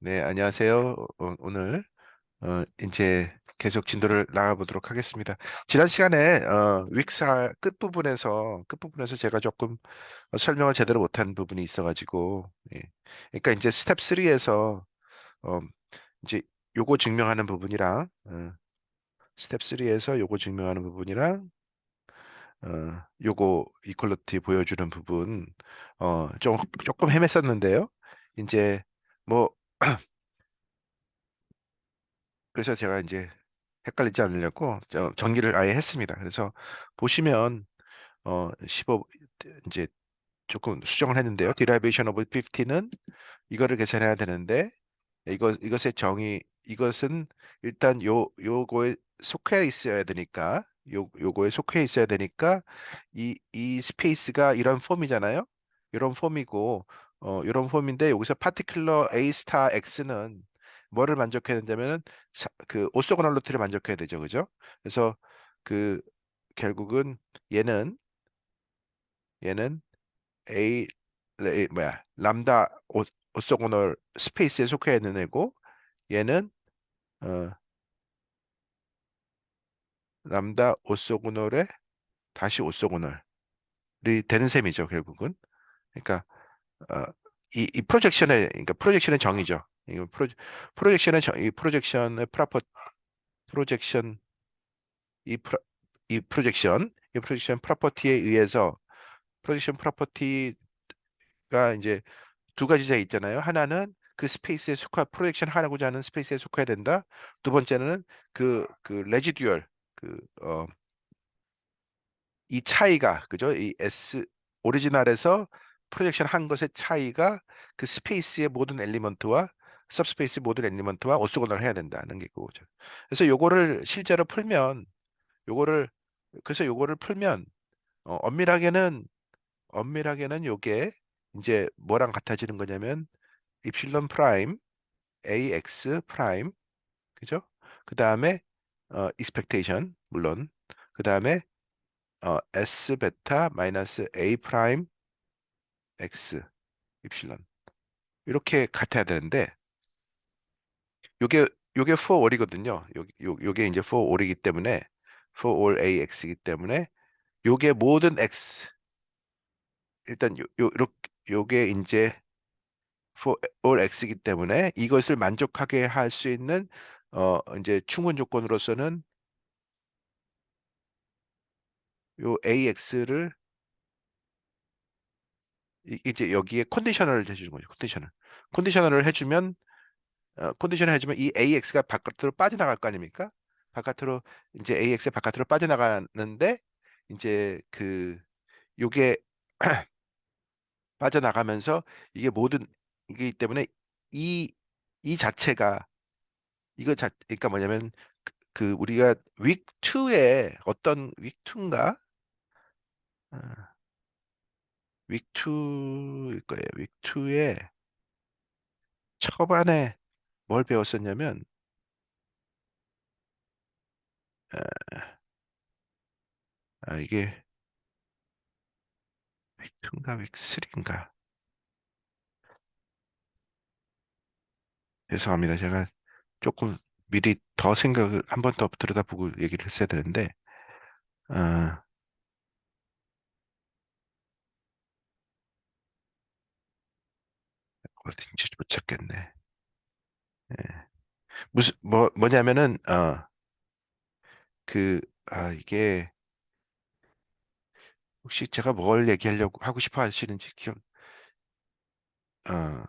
네, 안녕하세요. 오늘 이제 계속 진도를 나가보도록 하겠습니다. 지난 시간에 윅사 끝부분에서 제가 조금 설명을 제대로 못한 부분이 있어가지고, 예. 그러니까 이제 스텝 3에서 이제 요거 증명하는 부분이랑 스텝 3에서 요거 증명하는 부분이랑 요거 이퀄리티 보여주는 부분 조금 헤맸었는데요. 이제 뭐 그래서 제가 이제 헷갈리지 않으려고 정리를 아예 했습니다. 그래서 보시면 15 이제 조금 수정을 했는데요. derivation of 50는 이거를 계산해야 되는데 이것의 정의 이것은 일단 요거에 속해 있어야 되니까 요거에 속해 있어야 되니까 이 스페이스가 이런 폼이잖아요. 이런 폼이고 이런 폼인데 여기서 particular A 스타 X는 뭐를 만족해야 되냐면은 그 오소고널로티를 만족해야 되죠. 그죠? 그래서 그 결국은 얘는 얘는 A 뭐야 람다 오소고널 스페이스에 속해 있는 애고 얘는 어, 람다 오소고널에 다시 오소고널이 되는 셈이죠, 결국은. 그러니까 어, 이 프로젝션의 그러니까 프로젝션의 정의죠. 이 프로젝션의 이 프로젝션의 프로젝션 이 프로, 이 프로젝션 프로퍼티에 의해서 프로젝션 프로퍼티가 이제 두 가지가 있잖아요. 하나는 그 스페이스에 프로젝션 하고자 하는 스페이스에 속해야 된다. 두 번째는 그 레지듀얼 그 이 차이가 그죠? 이 S 오리지널에서 프로젝션 한 것의 차이가 그 스페이스의 모든 엘리먼트와 सब스페이스 모든 엘리먼트와 오소곤을 해야 된다는 게 그거죠. 그래서 요거를 실제로 풀면 요거를 요거를 풀면 엄밀하게는 요게 이제 뭐랑 같아지는 거냐면 입실론 프라임 AX 프라임 그죠? 그 다음에 expectation 물론 그 다음에 S 베타 마이너스 A 프라임 X 입실론 이렇게 같아야 되는데 요게 요게 for all이거든요. 요게 이제 for all이기 때문에 for all AX이기 때문에 요게 모든 X 일단 이렇게 요게 이제 for all X이기 때문에 이것을 만족하게 할 수 있는 이제 충분 조건으로서는 요 AX를 이제 여기에 컨디셔널을 해주는 거죠. 컨디셔널을 해주면 컨디션을 해주면 이 AX가 바깥으로 빠져나갈 거 아닙니까? 바깥으로 이제 AX 바깥으로 빠져나가는데 이제 그 요게 빠져나가면서 이게 모든 이기 때문에 이 이 자체가 그러니까 뭐냐면 그 우리가 윅 2에 어떤 윅 2인가? 윅 2일 거예요. 윅 2에 초반에 뭘 배웠었냐면 이게 윅 2인가 윅 3인가? 죄송합니다. 제가 조금 미리 더 생각을 한 번 더 들여다보고 얘기를 했어야 되는데, 어, 어딘지 못 찾겠네. 예. 뭐냐면은, 이게, 혹시 제가 뭘 얘기하려고 하고 싶어 하시는지 어,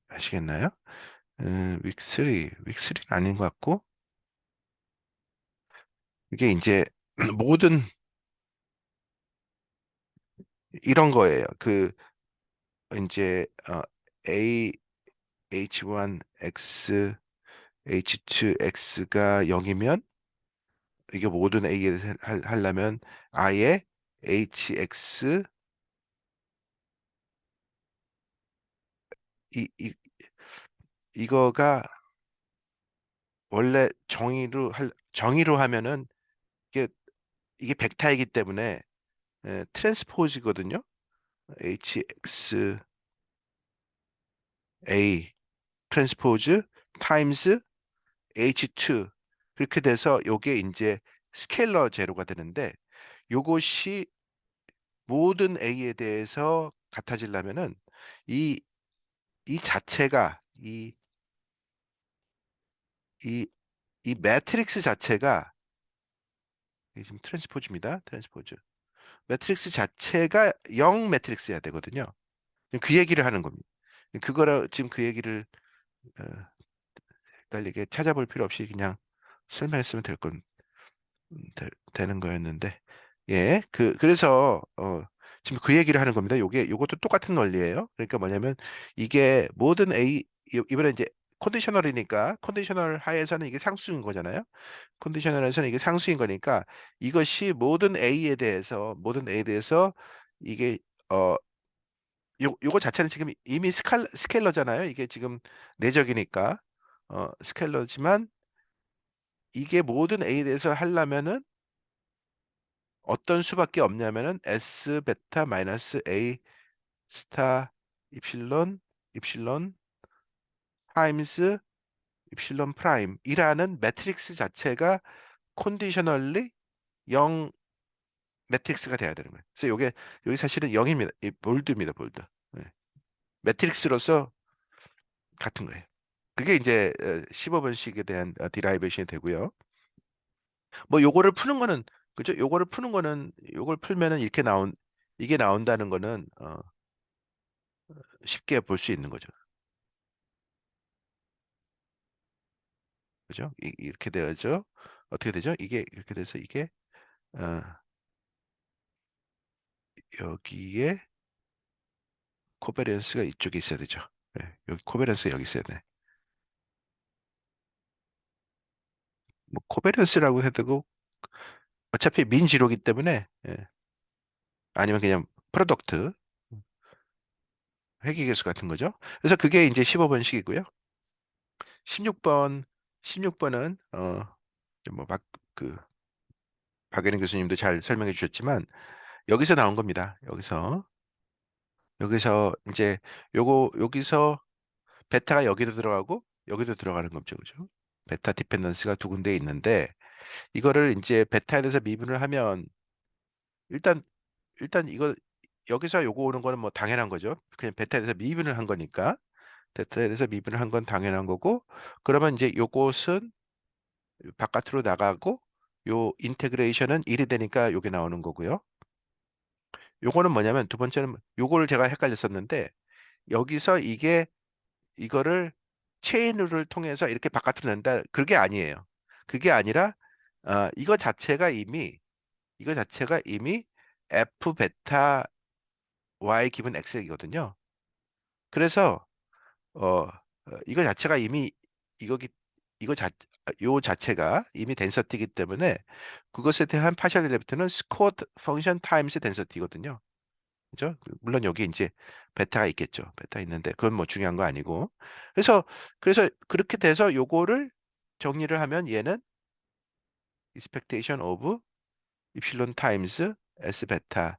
아시겠나요? 윅3는 아닌 것 같고, 이게 이제 모든 이런 거예요. 이제, A, H1, X, H2, X가 0이면, 이게 모든 A에 하려면 아예 HX 이거가 원래 정의로 하면은 이게 벡터이기 때문에 트랜스포즈거든요. HX A 트랜스포즈 타임스 H2 그렇게 돼서 요게 이제 스케일러 제로가 되는데 요것이 모든 A에 대해서 같아지려면은 이, 이 자체가 이, 이 매트릭스 자체가 이게 지금 트랜스포즈입니다. 트랜스포즈. 매트릭스 자체가 0 매트릭스여야 되거든요. 그 얘기를 하는 겁니다. 그거라 지금 그 얘기를 어, 헷갈리게 찾아볼 필요 없이 그냥 설명했으면 되는 거였는데 그래서 지금 그 얘기를 하는 겁니다. 요것도 똑같은 원리예요. 그러니까 뭐냐면 이게 모든 이번에 이제 컨디셔널이니까 컨디셔널 하에서는 이게 상수인 거잖아요. 컨디셔널에서는 이게 상수인 거니까 이것이 모든 A에 대해서 이게 어 요거 자체는 지금 이미 스케일러잖아요. 이게 지금 내적이니까 스케일러지만 이게 모든 A에 대해서 하려면은 어떤 수밖에 없냐면은 S 베타 마이너스 A 스타 입실론 타임스 입실론 프라임이라는 매트릭스 자체가 컨디셔널리 0 매트릭스가 돼야 되는 거예요. 그래서 요게 여기 사실은 0입니다. 이 볼드입니다, 볼드. 네. 매트릭스로서 같은 거예요. 그게 이제 15번식에 대한 디라이베이션이 되고요. 뭐 요거를 푸는 거는 그죠? 요걸 풀면은 이게 나온다는 거는 쉽게 볼 수 있는 거죠. 그죠? 이렇게 되죠. 어떻게 되죠? 이게 이렇게 돼서 이게 어, 여기에 코베런스가 이쪽에 있어야 되죠. 네, 여기 코베런스가 여기 있어야 돼. 뭐 코베런스라고 해도 되고 어차피 민지로기 때문에 아니면 그냥 프로덕트 회귀계수 같은 거죠. 그래서 그게 이제 15번식이고요. 16번 16번은 뭐박그 박예린 교수님도 잘 설명해 주셨지만 여기서 나온 겁니다. 여기서 이제 여기서 베타가 여기도 들어가고 여기도 들어가는 거죠. 그죠? 베타 디펜던스가 두 군데 있는데 이거를 이제 베타에 대해서 미분을 하면 일단 이거 여기서 요거 오는 거는 뭐 당연한 거죠. 그냥 베타에 대해서 미분을 한 거니까 베타에 대해서 미분을 한 건 당연한 거고 그러면 이제 요것은 바깥으로 나가고 요 인테그레이션은 1이 되니까 요게 나오는 거고요. 요거는 뭐냐면 두 번째는 요거를 제가 헷갈렸었는데 여기서 이거를 체인룰을 통해서 이렇게 바깥으로 낸다. 그게 아니에요. 그게 아니라 이거 자체가 이미 F 베타 Y 기분 X이거든요. 그래서 이거 자체가 이미 이거기 이거 자 요 자체가 이미 덴서티이기 때문에 그것에 대한 파셜 데리베티브는 스쿼트 펑션 타임스 덴서티거든요. 그죠? 물론 여기 이제 베타가 있겠죠. 베타 있는데 그건 뭐 중요한 거 아니고. 그래서 그렇게 돼서 요거를 정리를 하면 얘는 expectation of 입실론 타임스 S 베타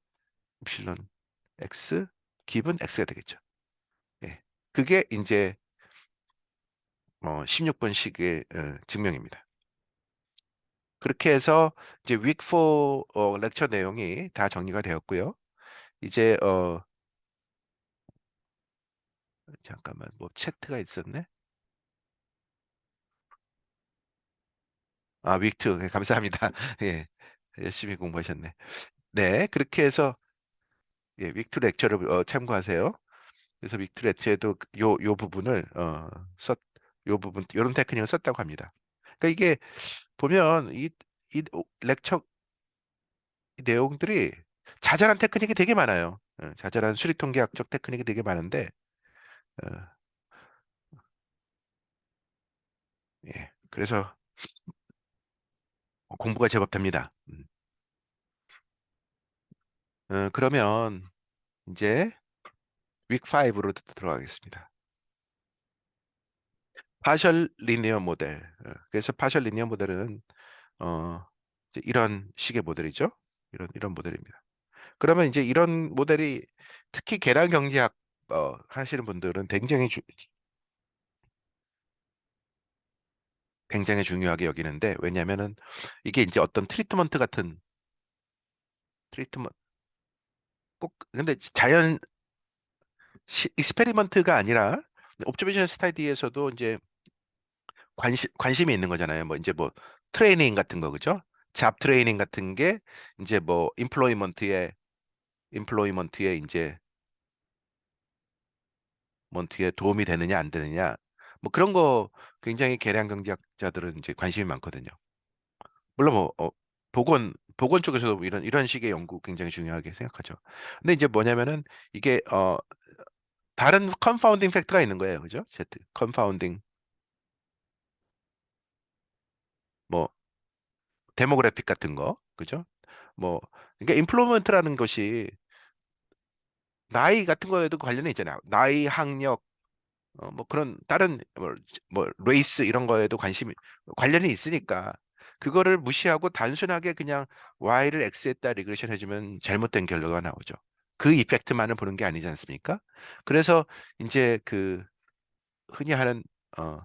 입실론 X 기분 X가 되겠죠. 예. 그게 이제 16번식의 증명입니다. 그렇게 해서 이제 윅4 렉처 내용이 다 정리가 되었고요. 이제 잠깐만 뭐 채트가 있었네. 아, 윅2 감사합니다. 예. 열심히 공부하셨네. 네, 그렇게 해서 윅2 렉처를 참고하세요. 그래서 윅2 렉처에도 요 부분을 썼, 요 부분 요런 테크닉을 썼다고 합니다. 그러니까 이게 보면 이 렉처 내용들이 자잘한 테크닉이 되게 많아요. 자잘한 수리통계학적 테크닉이 되게 많은데 어, 그래서 공부가 제법 됩니다. 그러면 이제 윅5로 들어가겠습니다. 파셜 리니어 모델. 그래서 파셜 리니어 모델은 이제 이런 식의 모델이죠. 이런 모델입니다. 그러면 이제 이런 모델이 특히 계량 경제학 하시는 분들은 굉장히 굉장히 중요하게 여기는데, 왜냐면은 이게 이제 어떤 트리트먼트 같은 트리트먼트 꼭 근데 자연 익스페리먼트가 아니라 옵저베이션 스타디에서도 이제 관심이 있는 거잖아요. 뭐 이제 뭐 트레이닝 같은 거 그죠? 잡 트레이닝 같은 게 이제 뭐 인플로이먼트에 이제 먼트에 도움이 되느냐 안 되느냐 뭐 그런 거 굉장히 계량 경제학자들은 이제 관심이 많거든요. 물론 뭐 보건 쪽에서도 뭐 이런 식의 연구 굉장히 중요하게 생각하죠. 근데 이제 뭐냐면은 이게 다른 컨파운딩 팩터가 있는 거예요. 그죠? Z 컨파운딩 뭐 데모그래픽 같은 거. 그죠? 뭐 그러니까 인플루먼트라는 것이 나이 같은 거에도 관련이 있잖아요. 나이, 학력, 뭐 그런 다른 뭐 레이스 이런 거에도 관련이 있으니까 그거를 무시하고 단순하게 그냥 y를 x에다 리그레션 해주면 잘못된 결과가 나오죠. 그 이펙트만을 보는 게 아니지 않습니까? 그래서 이제 그 흔히 하는 어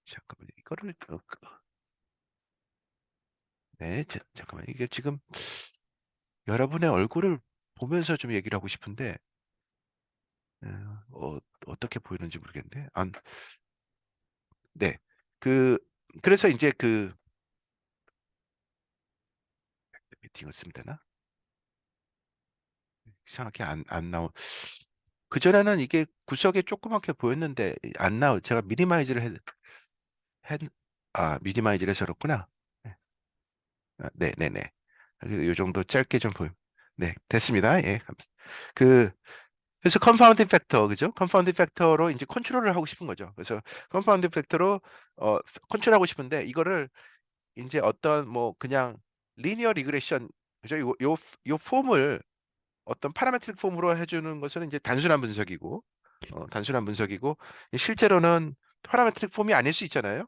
잠깐만요. 이거를 네, 잠깐만 이게 지금 여러분의 얼굴을 보면서 좀 얘기를 하고 싶은데 어떻게 보이는지 모르겠는데 네. 그 그래서 이제 그 미팅을 쓰면 되나? 이상하게 안 나오. 그전에는 이게 구석에 조그맣게 보였는데 안 나오. 제가 미니마이즈를 해서 그렇구나. 네, 네네네. 요 정도 짧게 좀 보임. 네, 됐습니다. 예. 그, 그래서 컨파운딩 팩터, 그죠? 컨파운딩 팩터로 이제 컨트롤을 하고 싶은 거죠. 그래서 컨파운딩 팩터로, 어, 컨트롤하고 싶은데 이거를 이제 어떤 뭐 그냥 리니어 리그레션, 그죠? 요 폼을 어떤 파라메트릭 폼으로 해주는 것은 이제 단순한 분석이고 실제로는 파라메트릭 폼이 아닐 수 있잖아요.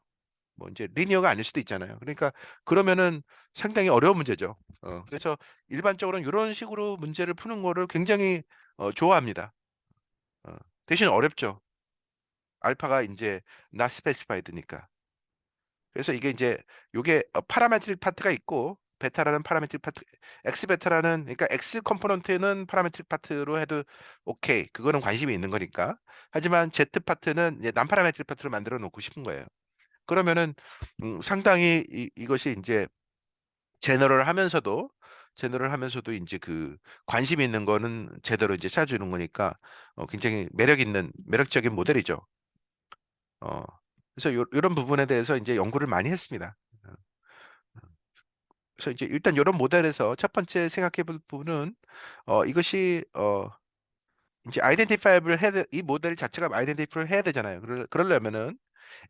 뭐 이제 리니어가 아닐 수도 있잖아요. 그러니까 그러면은 상당히 어려운 문제죠. 그래서 일반적으로는 이런 식으로 문제를 푸는 거를 굉장히 좋아합니다. 어, 대신 어렵죠. 알파가 이제 not specified니까. 그래서 이게 이제 요게 파라메트릭 파트가 있고 베타라는 파라메트릭 파트 X 베타라는 그러니까 X 컴포넌트는 파라메트릭 파트로 해도 오케이. 그거는 관심이 있는 거니까. 하지만 Z 파트는 이제 난 파라메트릭 파트로 만들어 놓고 싶은 거예요. 그러면은 상당히 이것이 이제 제너럴 하면서도 이제 그 관심 있는 거는 제대로 이제 찾아주는 거니까 굉장히 매력적인 모델이죠. 어, 그래서 요런 부분에 대해서 이제 연구를 많이 했습니다. 어, 그래서 이제 일단 이런 모델에서 첫 번째 생각해 볼 부분은 이것이 이제 이 모델 자체가 아이덴티파이를 해야 되잖아요. 그러려면은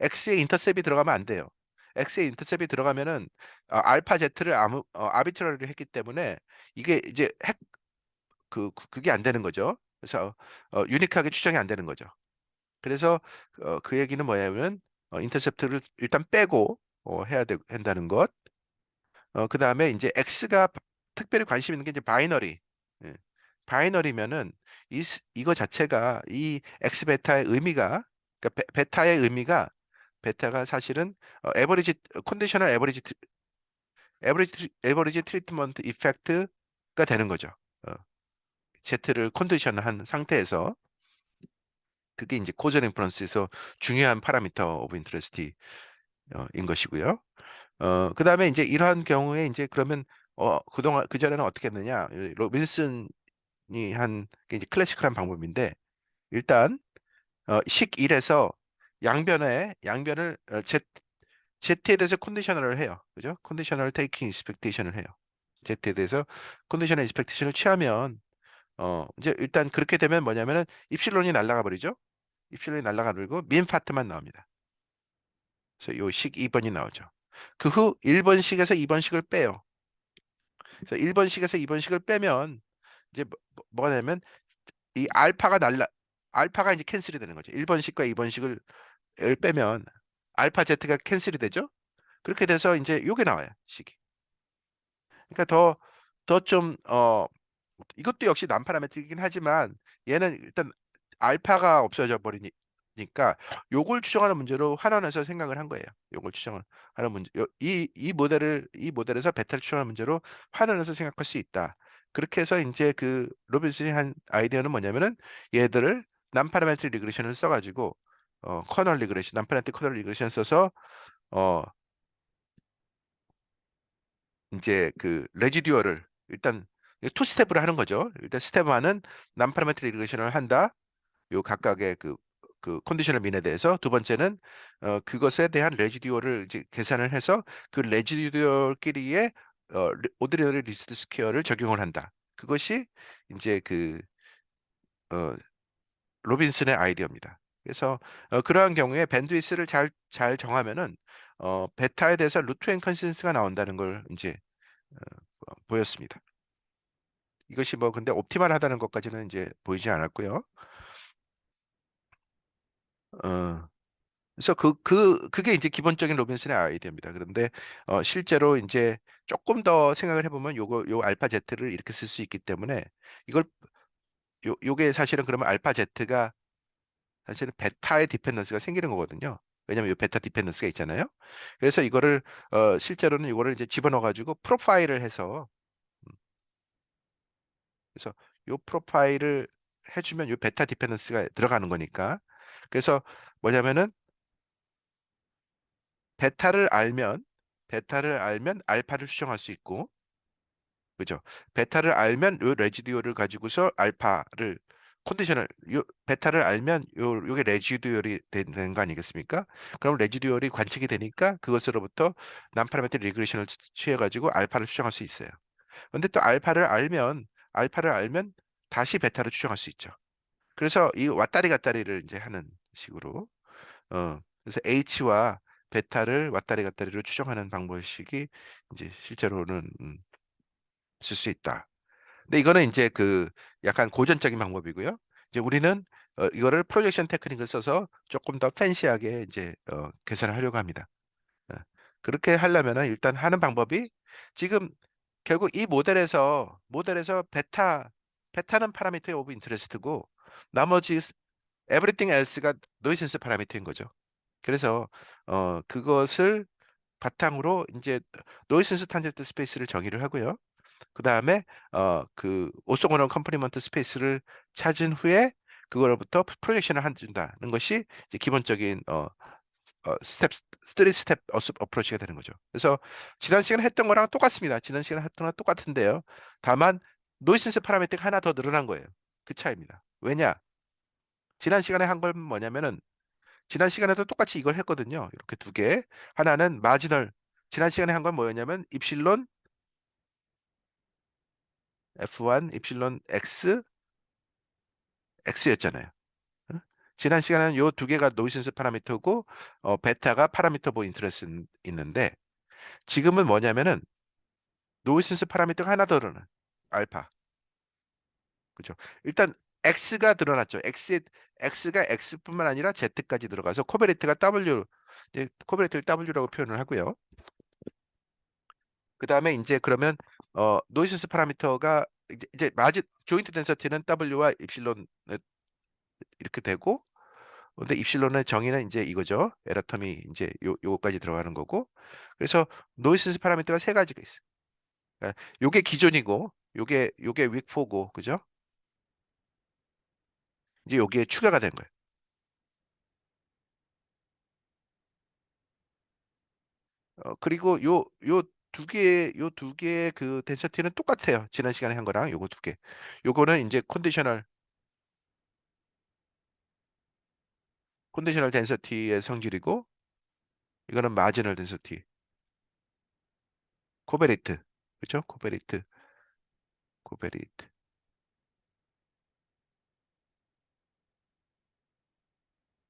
X의 인터셉이 들어가면 안 돼요. X의 인터셉이 들어가면은 알파 Z를 아비트러리를 했기 때문에 이게 이제 그게 안 되는 거죠. 그래서 유니크하게 추정이 안 되는 거죠. 그래서 그 얘기는 뭐냐면 인터셉트를 일단 빼고 한다는 것. 그다음에 이제 X가 특별히 관심 있는 게 이제 바이너리. 예. 바이너리면은 이거 자체가 이 X 베타의 의미가 그러니까 베타의 의미가 베타가 사실은 에버리지 컨디셔널 에버리지 트리트먼트 이펙트가 되는 거죠. 어, Z를 컨디션한 상태에서 그게 이제 코전 인퍼런스에서 중요한 파라미터 오브 인터레스트인 것이고요. 그다음에 이제 이러한 경우에 이제 그러면 그동안 그전에는 어떻게 했느냐? 로빈슨이 한 게 이제 클래시컬한 방법인데 일단 식 1에서 양변을 Z에 대해서 컨디셔널을 해요. 그죠? 컨디셔널 테이킹 익스펙테이션을 해요. Z에 대해서 컨디셔널 익스펙테이션을 취하면 이제 일단 그렇게 되면 뭐냐면은 입실론이 날아가 버리죠. 입실론이 날아가 버리고 민 파트만 나옵니다. 그래서 요 식 2번이 나오죠. 그 후 1번식에서 2번식을 빼요. 그래서 1번식에서 2번식을 빼면 이제 뭐가 되냐면 이 알파가 이제 캔슬이 되는 거죠. 1번식과 2번식을 빼면 알파 Z가 캔슬이 되죠. 그렇게 돼서 이제 요게 나와요. 식이. 그러니까 더 좀 이것도 역시 난 파라메트릭이긴 하지만 얘는 일단 알파가 없어져 버리니 그러니까 요걸 추정하는 문제로 환원해서 생각을 한 거예요. 요걸 추정을 하는 문제, 이 모델에서 베타를 추정하는 문제로 환원해서 생각할 수 있다. 그렇게 해서 이제 그 로빈슨이 한 아이디어는 뭐냐면은 얘들을 난파라메트릭 리그레션을 써가지고 커널 리그레션, 난파라메트릭 커널 리그레션 써서 어 이제 그 레지듀얼을 일단 투 스텝으로 하는 거죠. 일단 스텝 1은 난파라메트릭 리그레션을 한다. 요 각각의 그 컨디셔널 민에 대해서 두 번째는 그것에 대한 레지듀얼을 이제 계산을 해서 그 레지듀얼끼리의 오드리너리 리스트 스퀘어를 적용을 한다. 그것이 이제 그 어, 로빈슨의 아이디어입니다. 그래서 그러한 경우에 밴드위스를 잘 정하면은 베타에 대해서 루트 앤 컨센서스가 나온다는 걸 이제 보였습니다. 이것이 뭐 근데 옵티멀하다는 것까지는 이제 보이지 않았고요. 어, 그래서 그게 이제 기본적인 로빈슨의 아이디어입니다. 그런데 실제로 이제 조금 더 생각을 해보면 요 알파 제트를 이렇게 쓸 수 있기 때문에 이걸 요게 사실은 그러면 알파 제트가 사실은 베타의 디펜던스가 생기는 거거든요. 왜냐하면 요 베타 디펜던스가 있잖아요. 그래서 이거를 실제로는 이거를 이제 집어넣어 가지고 프로파일을 해서 그래서 요 프로파일을 해주면 요 베타 디펜던스가 들어가는 거니까 그래서 뭐냐면은 베타를 알면 베타를 알면 알파를 추정할 수 있고 그죠? 베타를 알면 요 레지듀얼을 가지고서 알파를 컨디셔널 요 베타를 알면 요게 레지듀얼이 되는 거 아니겠습니까? 그럼 레지듀얼이 관측이 되니까 그것으로부터 난파라메트릭 리그레션을 취해 가지고 알파를 추정할 수 있어요. 근데 또 알파를 알면 다시 베타를 추정할 수 있죠. 그래서 이 왔다리 갔다리를 이제 하는 식으로 그래서 H와 베타를 왔다리 갔다리로 추정하는 방법식이 이제 실제로는 쓸 수 있다. 근데 이거는 이제 그 약간 고전적인 방법이고요. 이제 우리는 이거를 프로젝션 테크닉을 써서 조금 더 팬시하게 이제 계산을 하려고 합니다. 어, 그렇게 하려면은 일단 하는 방법이 지금 결국 이 모델에서 베타는 파라미터 오브 인터레스트고 나머지 에브리띵 엘스가 노이센스 파라미터인 거죠. 그래서 그것을 바탕으로 이제 노이센스 탄젠트 스페이스를 정의를 하고요. 그 다음에 그 오소고널 컴플리먼트 스페이스를 찾은 후에 그거로부터 프로젝션을 한다는 것이 이제 기본적인 스텝 3 스텝 어프로치가 되는 거죠. 그래서 지난 시간에 했던 거랑 똑같습니다. 지난 시간에 했던 거랑 똑같은데요. 다만 노이센스 파라미터가 하나 더 늘어난 거예요. 그 차이입니다. 왜냐? 지난 시간에 한 건 뭐냐면은 지난 시간에도 똑같이 이걸 했거든요. 이렇게 두 개. 하나는 마지널. 지난 시간에 한 건 뭐였냐면 입실론 F1 입실론 X X였잖아요. 어? 지난 시간에는 요 두 개가 노이센스 파라미터고 베타가 파라미터 보 인트레스 있는데 지금은 뭐냐면은 노이센스 파라미터가 하나 더 늘어나. 알파. 그죠? 일단 X가 드러났죠. X가 X뿐만 아니라 Z까지 들어가서 코베레이트가 W 이제 코베레이트를 W라고 표현을 하고요. 그 다음에 이제 그러면 노이센스 파라미터가 이제 마지 조인트 덴서티는 W와 입실론 이렇게 되고 근데 입실론의 정의는 이제 이거죠. 에라텀이 이제 요거까지 들어가는 거고. 그래서 노이센스 파라미터가 세 가지가 있어요. 그러니까 요게 기존이고 요게 윅4고 그죠? 이제 여기에 추가가 된 거예요. 그리고 요 두 개의 그 덴서티는 똑같아요. 지난 시간에 한 거랑 요거 두 개. 요거는 이제 컨디셔널 덴서티의 성질이고 이거는 마지널 덴서티. 코베리트. 그렇죠? 코베리트.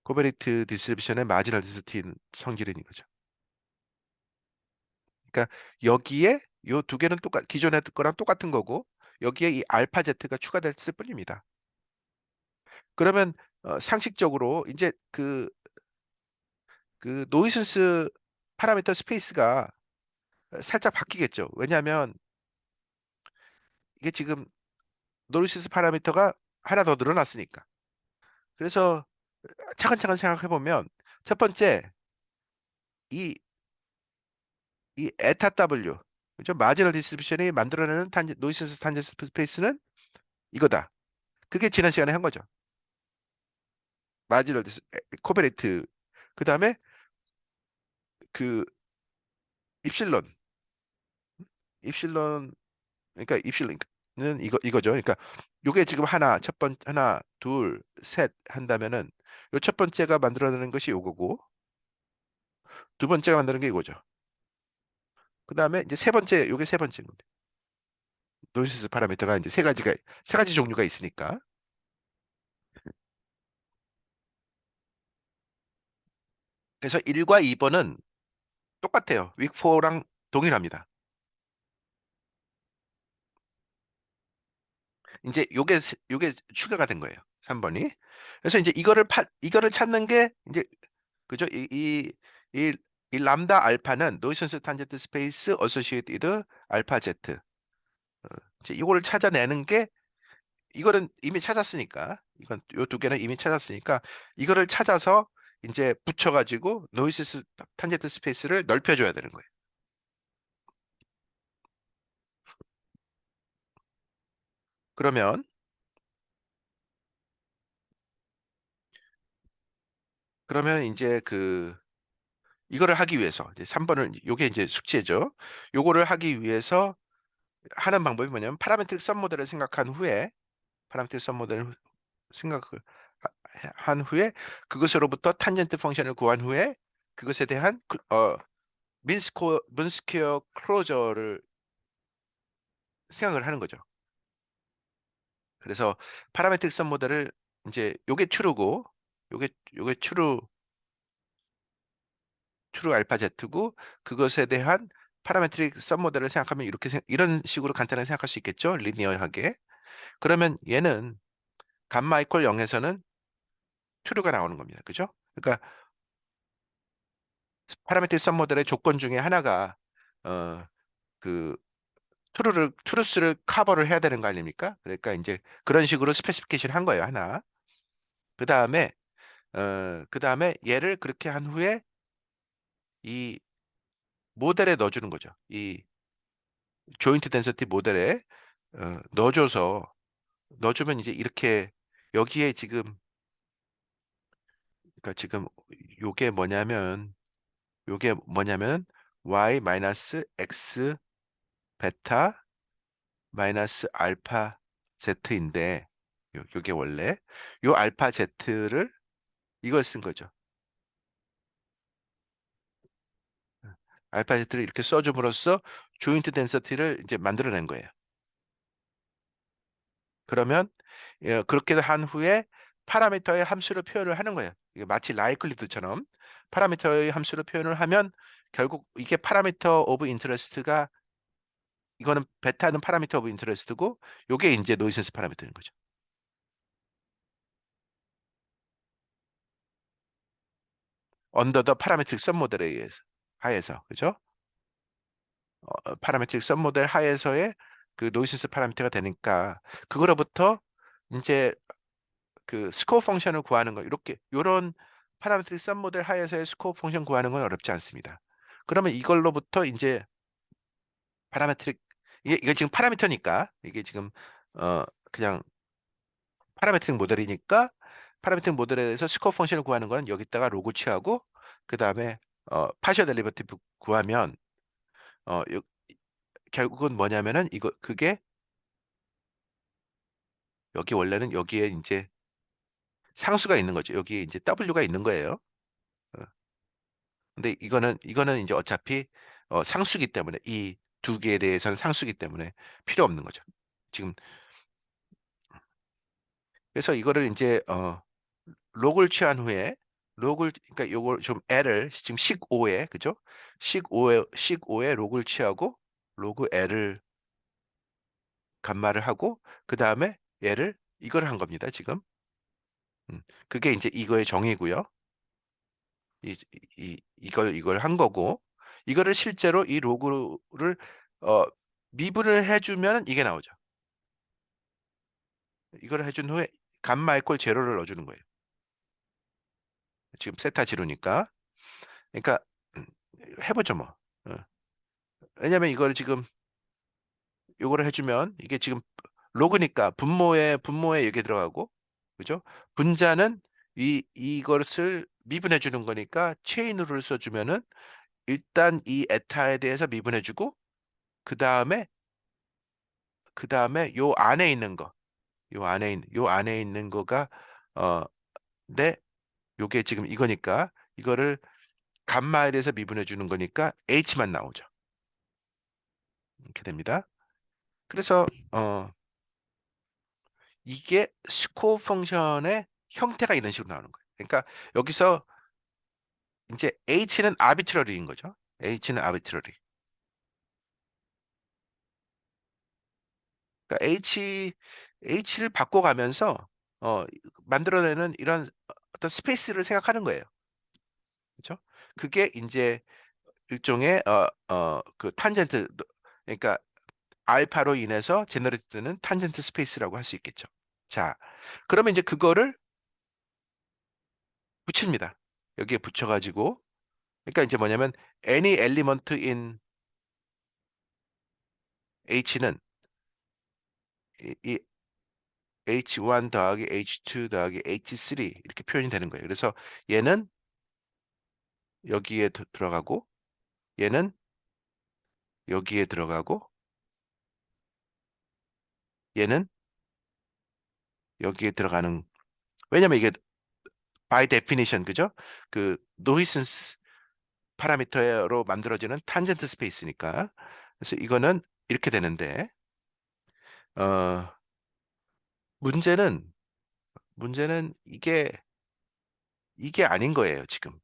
코베리트 디스트리뷰션의 마지널 덴서티 성질인 거죠. 그러니까 여기에 요 두 개는 기존의 거랑 똑같은 거고 여기에 이 알파 제트가 추가됐을 뿐입니다. 그러면 상식적으로 이제 그 노이센스 파라미터 스페이스가 살짝 바뀌겠죠. 왜냐하면 이게 지금 노이센스 파라미터가 하나 더 늘어났으니까. 그래서 차근차근 생각해 보면 첫 번째 이 이 에타 W 그죠? 마지널 디스트리뷰션이 만들어내는 노이즈 탄젠트 스페이스는 이거다. 그게 지난 시간에 한 거죠. 마지널 코베레이트 그다음에 그 입실론 입실론 그러니까 입실론은 이거죠. 그러니까 요게 지금 하나 둘 셋 한다면은 요 첫 번째가 만들어내는 것이 요거고 두 번째가 만드는 게 이거죠. 그다음에 이제 세 번째 요게 세 번째인 겁니다. 노이즈 파라미터가 이제 세 가지 종류가 있으니까 그래서 1과 2번은 똑같아요. 윅4랑 동일합니다. 이제 요게 추가가 된 거예요. 3번이. 그래서 이제 이거를 찾는 게 이제 그죠? 이, 이 람다 알파는 노이선스 탄젠트 스페이스 어소시에이티드 알파 제트. 이제 이거를 찾아내는 게 이거는 이미 찾았으니까 이건 요 두 개는 이미 찾았으니까 이거를 찾아서 이제 붙여가지고 노이즈 탄젠트 스페이스를 넓혀줘야 되는 거예요. 그러면 이제 이거를 하기 위해서 이제 3번을 요게 이제 숙제죠. 요거를 하기 위해서 하는 방법이 뭐냐면 파라메트릭 썸 모델을 생각한 후에 파라메트릭 썸 모델을 생각을 한 후에 그것으로부터 탄젠트 펑션을 구한 후에 그것에 대한 민스퀘어 클로저를 생각을 하는 거죠. 그래서 파라메트릭 썸 모델을 이제 요게 추루고 요게 추루 알파 제트고 그것에 대한 파라메트릭 썸 모델을 생각하면 이런 식으로 간단하게 생각할 수 있겠죠. 리니어하게. 그러면 얘는 감마 이퀄 0에서는 true가 나오는 겁니다. 그죠? 그러니까 파라메트릭 썸 모델의 조건 중에 하나가 어, 그 truth를 커버를 해야 되는 거 아닙니까? 그러니까 이제 그런 식으로 스페시피케이션 한 거예요, 하나. 그다음에 그다음에 얘를 그렇게 한 후에 이 모델에 넣어 주는 거죠. 이 조인트 덴서티 모델에 넣어 주면 이제 이렇게 여기에 지금 그러니까 지금 요게 뭐냐면 요게 뭐냐면 y 마이너스 x 베타 마이너스 알파 z인데 요게 원래 요 알파 z를 이걸 쓴 거죠. 알파 z를 이렇게 써줌으로써 조인트 덴서티를 이제 만들어낸 거예요. 그러면 그렇게 한 후에 파라미터의 함수로 표현을 하는 거예요. 이게 마치 라이클리드처럼 파라미터의 함수로 표현을 하면 결국 이게 파라미터 오브 인터레스트가 이거는 베타는 파라미터 오브 인터레스트고 요게 이제 노이센스 파라미터인 거죠. 언더 더 파라메트릭 썸 모델에 의해서 하에서 그죠? 파라메트릭 썸 모델 하에서의 그 노이센스 파라미터가 되니까 그거로부터 이제 그 스코어 펑션을 구하는 거 이렇게 요런 파라메트릭 썸 모델 하에서의 스코어 펑션 구하는 건 어렵지 않습니다. 그러면 이걸로부터 이제 파라메트릭 이게 지금 파라미터니까 이게 지금 어 그냥 파라메트릭 모델이니까 파라메트릭 모델에서 스코어 펑션을 구하는 건 여기다가 로그 취하고 그다음에 파셜 델리버티브 구하면 요 결국은 뭐냐면은 이거 그게 여기 원래는 여기에 이제 상수가 있는 거죠. 여기에 이제 W가 있는 거예요. 어, 근데 이거는 이제 어차피 상수기 때문에 이 두 개에 대해서는 상수기 때문에 필요 없는 거죠. 지금 그래서 이거를 이제 록을 취한 후에 록을 그러니까 요걸 좀 L을 지금 식5에 그죠? 식5에 록을 취하고 로그 L을 감마를 하고 그다음에 얘를 이걸 한 겁니다, 지금. 그게 이제 이거의 정의고요. 이걸 한 거고 이거를 실제로 이 로그를 어, 미분을 해주면 이게 나오죠. 이걸 해준 후에 감마 이퀄 제로를 넣어주는 거예요. 지금 세타 지루니까. 그러니까 음, 해보죠 뭐. 어. 왜냐면 이걸 지금 요거를 해주면 이게 지금 로그니까 분모에 여기 들어가고, 그죠? 분자는 이것을 미분해 주는 거니까 체인룰을 써주면은 일단 이 에타에 대해서 미분해주고, 그 다음에 요 안에 있는 거가 어 네, 요게 지금 이거니까 이거를 감마에 대해서 미분해 주는 거니까 h만 나오죠. 이렇게 됩니다. 그래서 이게 스코어 펑션의 형태가 이런 식으로 나오는 거예요. 그러니까 여기서 이제 h는 arbitrary인 거죠. h는 arbitrary. 그러니까 h를 바꿔가면서 어 만들어내는 이런 어떤 스페이스를 생각하는 거예요. 그렇죠? 그게 이제 일종의 그 탄젠트, 그러니까 알파로 인해서 제너레이트 되는 탄젠트 스페이스라고 할 수 있겠죠. 자, 그러면 이제 그거를 붙입니다. 여기에 붙여가지고, 그러니까 이제 뭐냐면 any element in H는 이 H1 더하기 H2 더하기 H3 이렇게 표현이 되는 거예요. 그래서 얘는 여기에 들어가고, 얘는 여기에 들어가고, 얘는 여기에 들어가는. 왜냐면 이게 by definition, 그죠? 그 노이슨스 파라미터로 만들어지는 탄젠트 스페이스니까. 그래서 이거는 이렇게 되는데, 어 문제는 이게 아닌 거예요, 지금.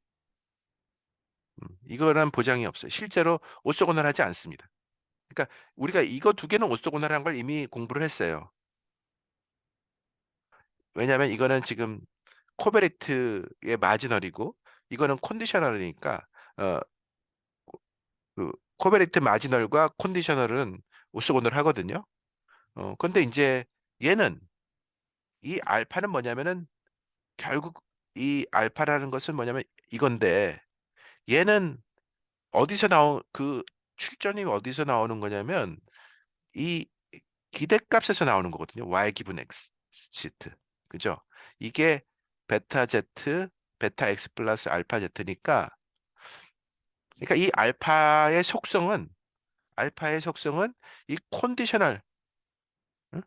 이거란 보장이 없어요. 실제로 오쏘고날하지 않습니다. 그러니까 우리가 이거 두 개는 오쏘고날한 걸 이미 공부를 했어요. 왜냐하면 이거는 지금 코베리트의 마지널이고, 이거는 컨디셔널이니까 어, 그 코베리트 마지널과 컨디셔널은 오쏘고날 하거든요. 근데 이제 얘는, 이 알파는 뭐냐면은 결국 이 알파라는 것은 뭐냐면 이건데, 얘는 어디서 나온 그 출전이 어디서 나오는 거냐면 이 기대값에서 나오는 거거든요. y 기분 x 시트. 그죠? 이게 베타 z 베타 x 플러스 알파 z니까, 그러니까 이 알파의 속성은 이 컨디셔널, 응?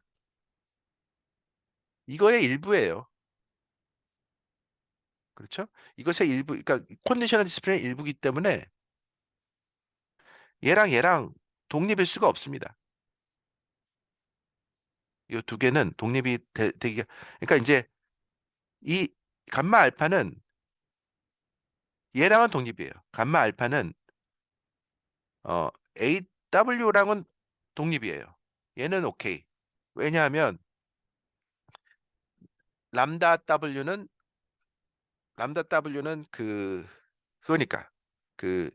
이거의 일부예요. 그렇죠? 이것의 일부, 그러니까 컨디셔널 디스플레이의 일부이기 때문에 얘랑 독립일 수가 없습니다. 이 두 개는 독립이 되기가, 그러니까 이제 이 감마 알파는 얘랑은 독립이에요. 감마 알파는 AW랑은 독립이에요. 얘는 오케이. 왜냐하면 람다 W는 그거니까, 그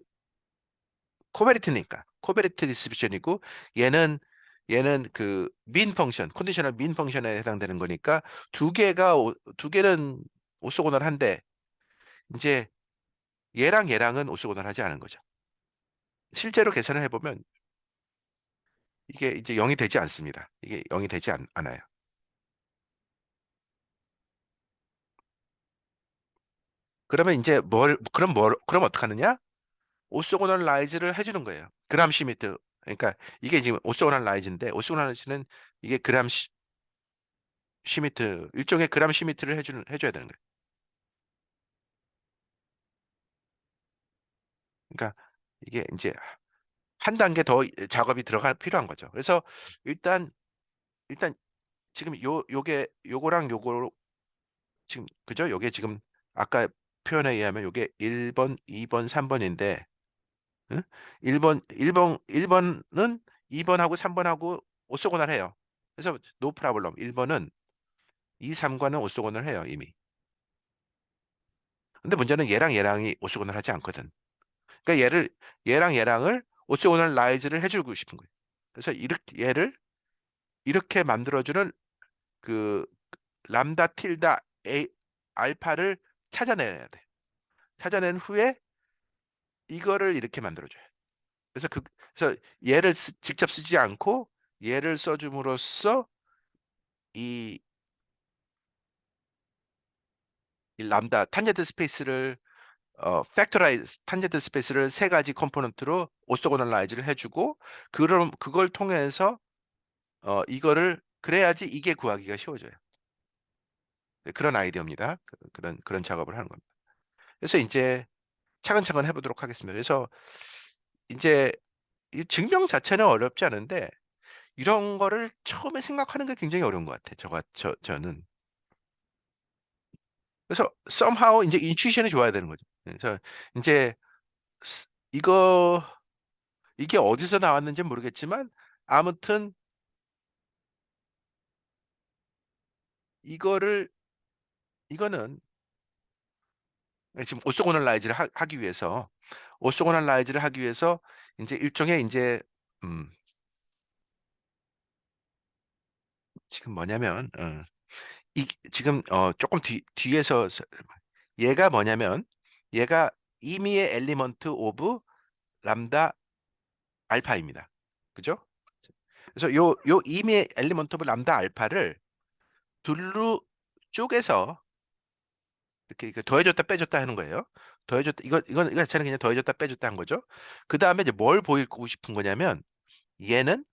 코베리트 디스트리뷰션이고, 얘는 그 민 펑션, 컨디셔널 민 펑션에 해당되는 거니까 두 개는 오소고널한데, 이제 얘랑은 오소고널하지 않은 거죠. 실제로 계산을 해보면 이게 이제 0이 되지 않습니다. 이게 0이 되지 않아요. 그러면 이제 그럼 어떡하느냐? 오소고널라이즈를 해주는 거예요. 그람 시미트. 그러니까 이게 지금 오소고널라이즈인데, 오소고널라이즈는 이게 시미트, 일종의 그람 시미트를 해줘야 되는 거예요. 그러니까 이게 이제 한 단계 더 작업이 필요한 거죠. 그래서 일단 일단 지금 요거랑 요거 지금, 그죠? 요게 지금 아까 표현에 의하면 요게 1번, 2번, 3번인데, 응? 1번은 2번하고 3번하고 오소고날 해요. 그래서 노 프라블럼. 1번은 2, 3과는 오소고날 해요, 이미. 근데 문제는 얘랑이 오소고날 하지 않거든. 그러니까 얘랑을 오소고날 라이즈를 해주고 싶은 거예요. 그래서 얘를 이렇게 만들어주는 그 람다 틸다 알파를 찾아내야 돼. 찾아낸 후에 이거를 이렇게 만들어줘요. 그래서 그래서 얘를 직접 쓰지 않고 얘를 써줌으로써 이, 이 람다 탄젠트 스페이스를 팩토라이즈 탄젠트 스페이스를 세 가지 컴포넌트로 오토고널라이즈를 해주고 그럼 그걸 통해서 이거를 그래야지 이게 구하기가 쉬워져요. 네, 그런 아이디어입니다. 그런 작업을 하는 겁니다. 그래서 이제 차근차근 해보도록 하겠습니다. 그래서 이제 이 증명 자체는 어렵지 않은데 이런 거를 처음에 생각하는 게 굉장히 어려운 것 같아요. 저는. 그래서 somehow 이제 인투이션이 좋아야 되는 거죠. 그래서 이제 이거 이게 어디서 나왔는지 모르겠지만 아무튼 이거를 이거는 지금 오소고널라이즈를 하기 위해서 이제 일종의 이제 음, 지금 뭐냐면 지금 조금 뒤에서 얘가 뭐냐면 얘가 임의의 엘리먼트 오브 람다 알파입니다. 그죠? 그래서 요 임의의 엘리먼트 오브 람다 알파를 둘로 쪼개서 이렇게 더해줬다 빼줬다 하는 거예요. 더해줬다 이거 자체는 그냥 더해줬다 빼줬다 한 거죠. 그 다음에 이제 뭘 보이고 싶은 거냐면 얘는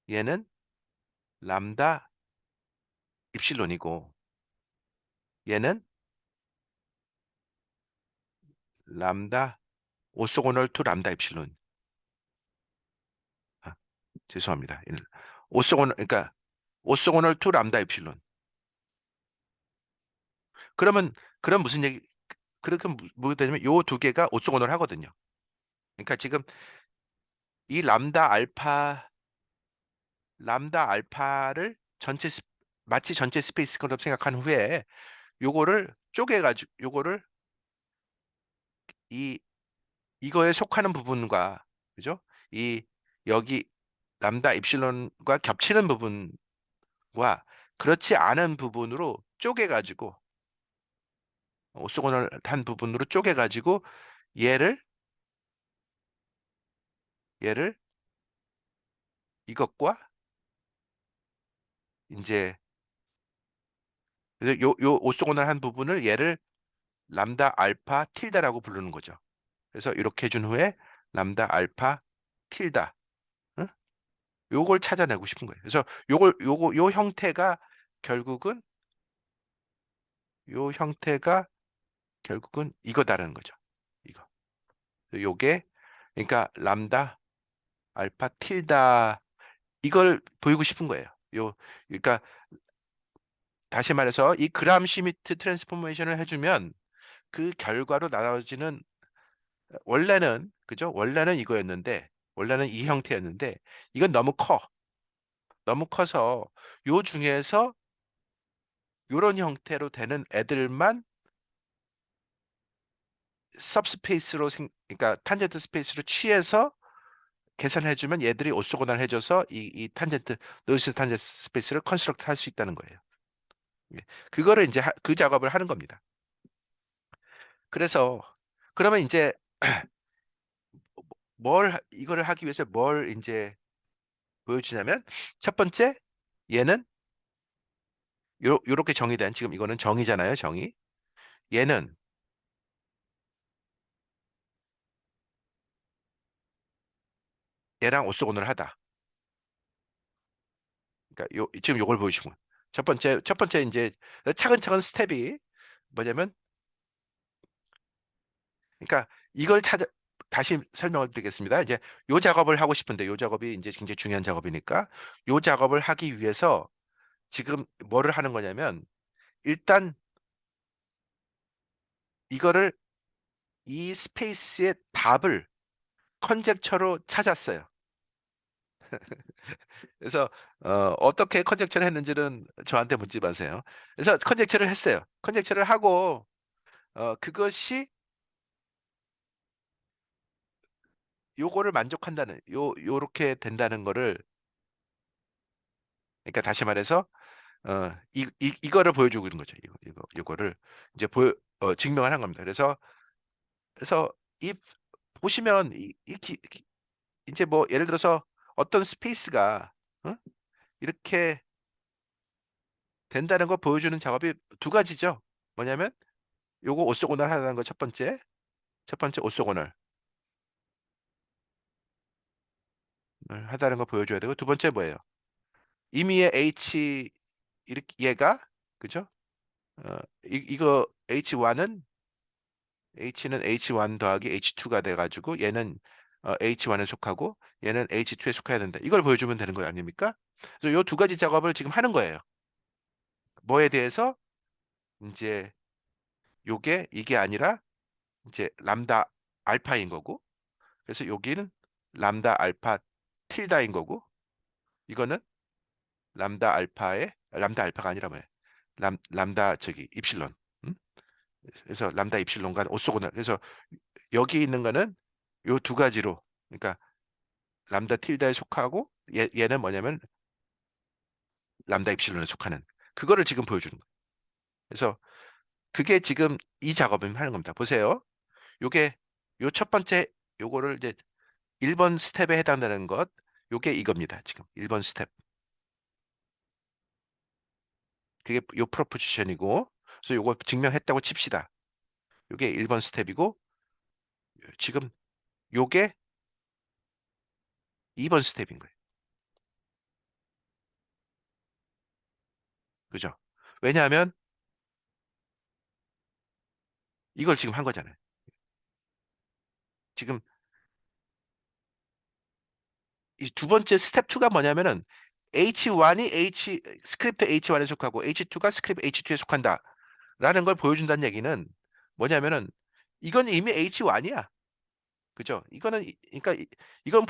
얘는 람다 입실론이고 얘는 람다 오소고널 투 람다 입실론. 아, 죄송합니다. 오소고널 그러니까 오소고널 투 람다 입실론. 그러면 그럼 무슨 얘기 그렇게 뭐 되냐면 요 두 개가 오소고널 하거든요. 그러니까 지금 이 람다 알파를 마치 전체 스페이스처럼 생각한 후에 요거를 쪼개가지고 요거를 이 이거에 속하는 부분과 그죠? 이 여기 람다 입실론과 겹치는 부분과 그렇지 않은 부분으로 쪼개가지고 오소고널 한 부분으로 쪼개가지고 얘를 얘를 이것과 이제 그래서 요 오소고널 한 부분을 얘를 람다 알파 틸다라고 부르는 거죠. 그래서 이렇게 해준 후에 람다 알파 틸다 응? 요걸 찾아내고 싶은 거예요. 그래서 요 형태가 결국은 요 형태가 결국은 이거다라는 거죠. 이거. 요게 그러니까 람다 알파 틸다 이걸 보이고 싶은 거예요. 그러니까 다시 말해서 이 그람 시미트 트랜스포메이션을 해주면 그 결과로 나눠지는 원래는 그죠? 원래는 이거였는데 원래는 이 형태였는데 이건 너무 커. 너무 커서 요 중에서 요런 형태로 되는 애들만 सब스페이스로 그러니까 탄젠트 스페이스로 취해서 계산해주면 얘들이 오소고날 해줘서 이 탄젠트 노이즈 탄젠트 스페이스를 컨스트럭트 할 수 있다는 거예요. 예. 그거를 이제 그 작업을 하는 겁니다. 그래서 그러면 이제 이거를 하기 위해서 뭘 이제 보여주냐면 첫 번째 얘는 요렇게 정의된 지금 이거는 정의잖아요, 정의. 얘는 얘랑 오소고날 하다. 그러니까 지금 요걸 보여주고 첫 번째 이제 차근차근 스텝이 뭐냐면 그러니까 이걸 찾아 다시 설명을 드리겠습니다. 이제 요 작업을 하고 싶은데 요 작업이 이제 굉장히 중요한 작업이니까 요 작업을 하기 위해서 지금 뭐를 하는 거냐면 일단 이거를 이 스페이스의 답을 컨젝처로 찾았어요. 그래서 어떻게 컨젝처를 했는지는 저한테 묻지 마세요. 그래서 컨젝처를 했어요. 컨젝처를 하고 그것이 요거를 만족한다는 요렇게 된다는 거를 그러니까 다시 말해서 이거를 보여주고 있는 거죠. 이거를 이제 증명을 한 겁니다. 그래서 이 보시면 이제 뭐 예를 들어서 어떤 스페이스가 어? 이렇게 된다는 거 보여주는 작업이 두 가지죠. 뭐냐면 요거 오소고날 하는 거 첫 번째 오소고날 하다는 거 보여줘야 되고 두 번째 뭐예요? 임의의 H 이렇게 얘가 그죠? 이거 H는 H1 더하기 H2가 돼가지고 얘는 H1에 속하고 얘는 H2에 속해야 된다. 이걸 보여주면 되는 거 아닙니까? 그래서 요 두 가지 작업을 지금 하는 거예요. 뭐에 대해서 이제 요게 이게 아니라 이제 람다 알파인 거고 그래서 여기는 람다 알파 틸다인 거고 이거는 람다 알파가 아니라 뭐야? 람다 저기 입실론. 음? 그래서 람다 입실론과 오소고날. 그래서 여기 있는 거는 요 두 가지로 그러니까 람다 틸다에 속하고 얘는 뭐냐면 람다 입실론에 속하는 그거를 지금 보여주는 거예요. 그래서 그게 지금 이 작업을 하는 겁니다. 보세요. 요게 요 첫 번째 요거를 이제 1번 스텝에 해당되는 것 요게 이겁니다. 지금 1번 스텝. 그게 요 프로포지션이고 그래서 요거 증명했다고 칩시다. 요게 1번 스텝이고 지금 요게 2번 스텝인 거예요. 그죠? 왜냐하면 이걸 지금 한 거잖아요. 지금 이 두 번째 스텝 2가 뭐냐면은 H1이 스크립트 H1에 속하고 H2가 스크립트 H2에 속한다라는 걸 보여준다는 얘기는 뭐냐면은 이건 이미 H1이야. 그죠? 그러니까 이건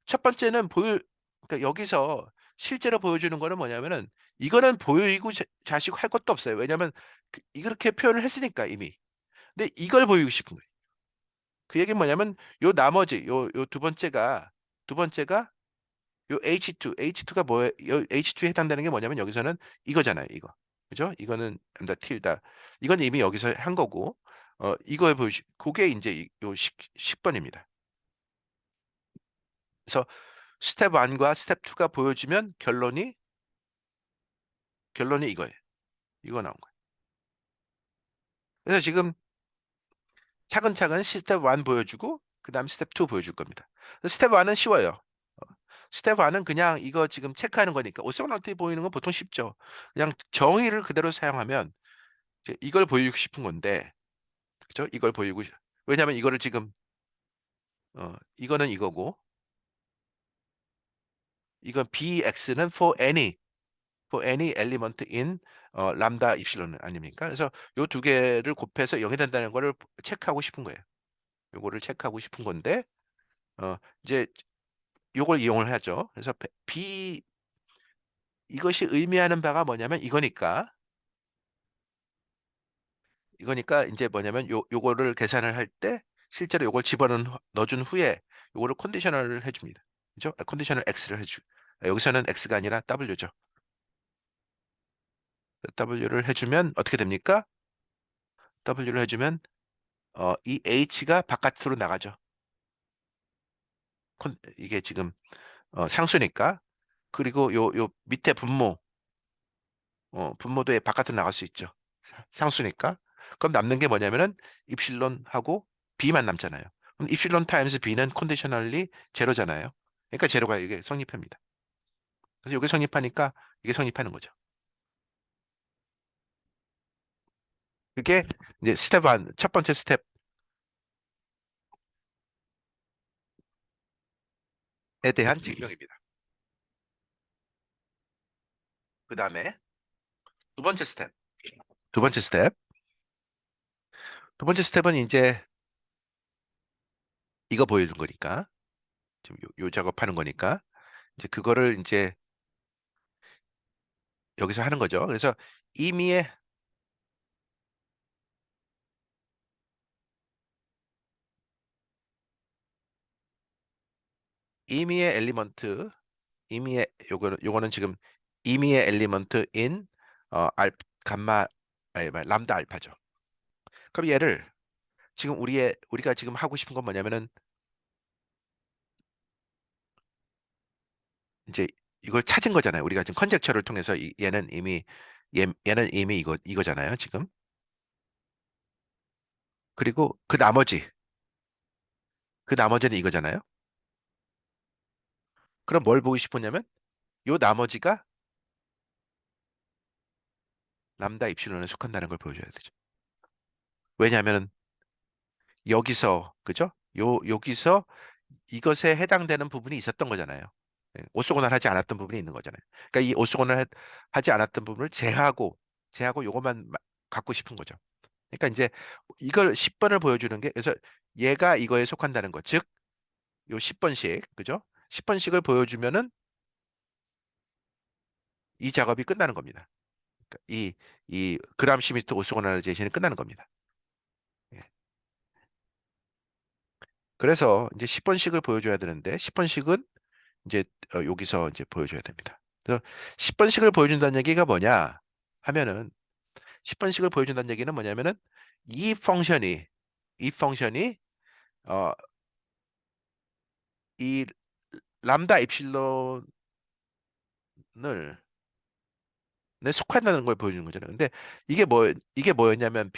첫 번째는 그러니까 여기서 실제로 보여주는 거는 뭐냐면은 이거는 보이고 자시고 할 것도 없어요. 왜냐면 이렇게 표현을 했으니까 이미. 근데 이걸 보이고 싶은 거예요. 그 얘기는 뭐냐면 요 나머지 요 두 번째가 요 H2가 뭐에 H2에 해당되는 게 뭐냐면 여기서는 이거잖아요, 이거. 그죠? 이거는 다 틸다. 이건 이미 여기서 한 거고 이거에 그게 이제 요 10번입니다. 그래서 스텝 1과 스텝 2가 보여지면 결론이 이거예요. 이거 나온 거예요. 그래서 지금 차근차근 스텝 1 보여주고 그다음 스텝 2 보여줄 겁니다. 스텝 1은 쉬워요. 스텝 1은 그냥 이거 지금 체크하는 거니까 오소나우트에 보이는 건 보통 쉽죠. 그냥 정의를 그대로 사용하면 이제 이걸 보이고 싶은 건데 그죠? 왜냐하면 이거를 지금 이거는 이거고 이건 bx는 for any element in 람다 입실론 아닙니까? 그래서 요 두 개를 곱해서 0이 된다는 거를 체크하고 싶은 거예요. 요거를 체크하고 싶은 건데 이제 요걸 이용을 하죠. 그래서 이것이 의미하는 바가 뭐냐면 이거니까 이제 뭐냐면 요거를 계산을 할 때 실제로 요걸 넣어준 후에 요거를 컨디셔널을 해줍니다. 그죠? 컨디셔널 x를 여기서는 x가 아니라 w죠. w를 해주면 어떻게 됩니까? w를 해주면 이 h가 바깥으로 나가죠. 이게 지금 상수니까. 그리고 요 밑에 분모도 바깥으로 나갈 수 있죠. 상수니까. 그럼 남는 게 뭐냐면은 입실론하고 b만 남잖아요. 그럼 입실론 타임스 b는 컨디셔널리 제로잖아요. 그러니까 제로가 이게 성립합니다. 그래서 이게 성립하니까 이게 성립하는 거죠. 그게 이제 첫 번째 스텝에 대한 증명입니다. 그 다음에 두 번째 스텝. 두 번째 스텝. 두 번째 스텝은 이제 이거 보여준 거니까. 지금 요 작업하는 거니까. 이제 그거를 이제 여기서 하는 거죠. 그래서 임의의 임의의 엘리먼트, 요거는 지금 임의의 엘리먼트 in 감마 아니, 람다 알파죠. 그럼 얘를 지금 우리가 지금 하고 싶은 건 뭐냐면은 이제 이걸 찾은 거잖아요. 우리가 지금 컨젝처를 통해서 얘는 이미 이거잖아요, 지금. 그리고 그 나머지는 이거잖아요. 그럼 뭘 보고 싶었냐면 요 나머지가 람다 입실론에 속한다는 걸 보여줘야 되죠. 왜냐하면 여기서 그죠? 여기서 이것에 해당되는 부분이 있었던 거잖아요. 예, 오쏘고날 하지 않았던 부분이 있는 거잖아요. 그러니까 이 하지 않았던 부분을 제하고 요것만 갖고 싶은 거죠. 그러니까 이제 이걸 10번을 보여주는 게 그래서 얘가 이거에 속한다는 거. 즉, 요 10번씩, 그죠? 10번씩을 보여주면은 이 작업이 끝나는 겁니다. 그러니까 이 그람 시미트 오쏘고날제이션이 끝나는 겁니다. 예. 그래서 이제 10번씩을 보여줘야 되는데 10번씩은 이제 여기서 이제 보여줘야 됩니다. 그래서 10번씩을 보여준다는 얘기가 뭐냐 하면은 10번씩을 보여준다는 얘기는 뭐냐면은 이 펑션이 이 펑션이 어, 이 람다 입실론을 내 속한다는 걸 보여주는 거잖아요. 근데 이게 뭐였냐면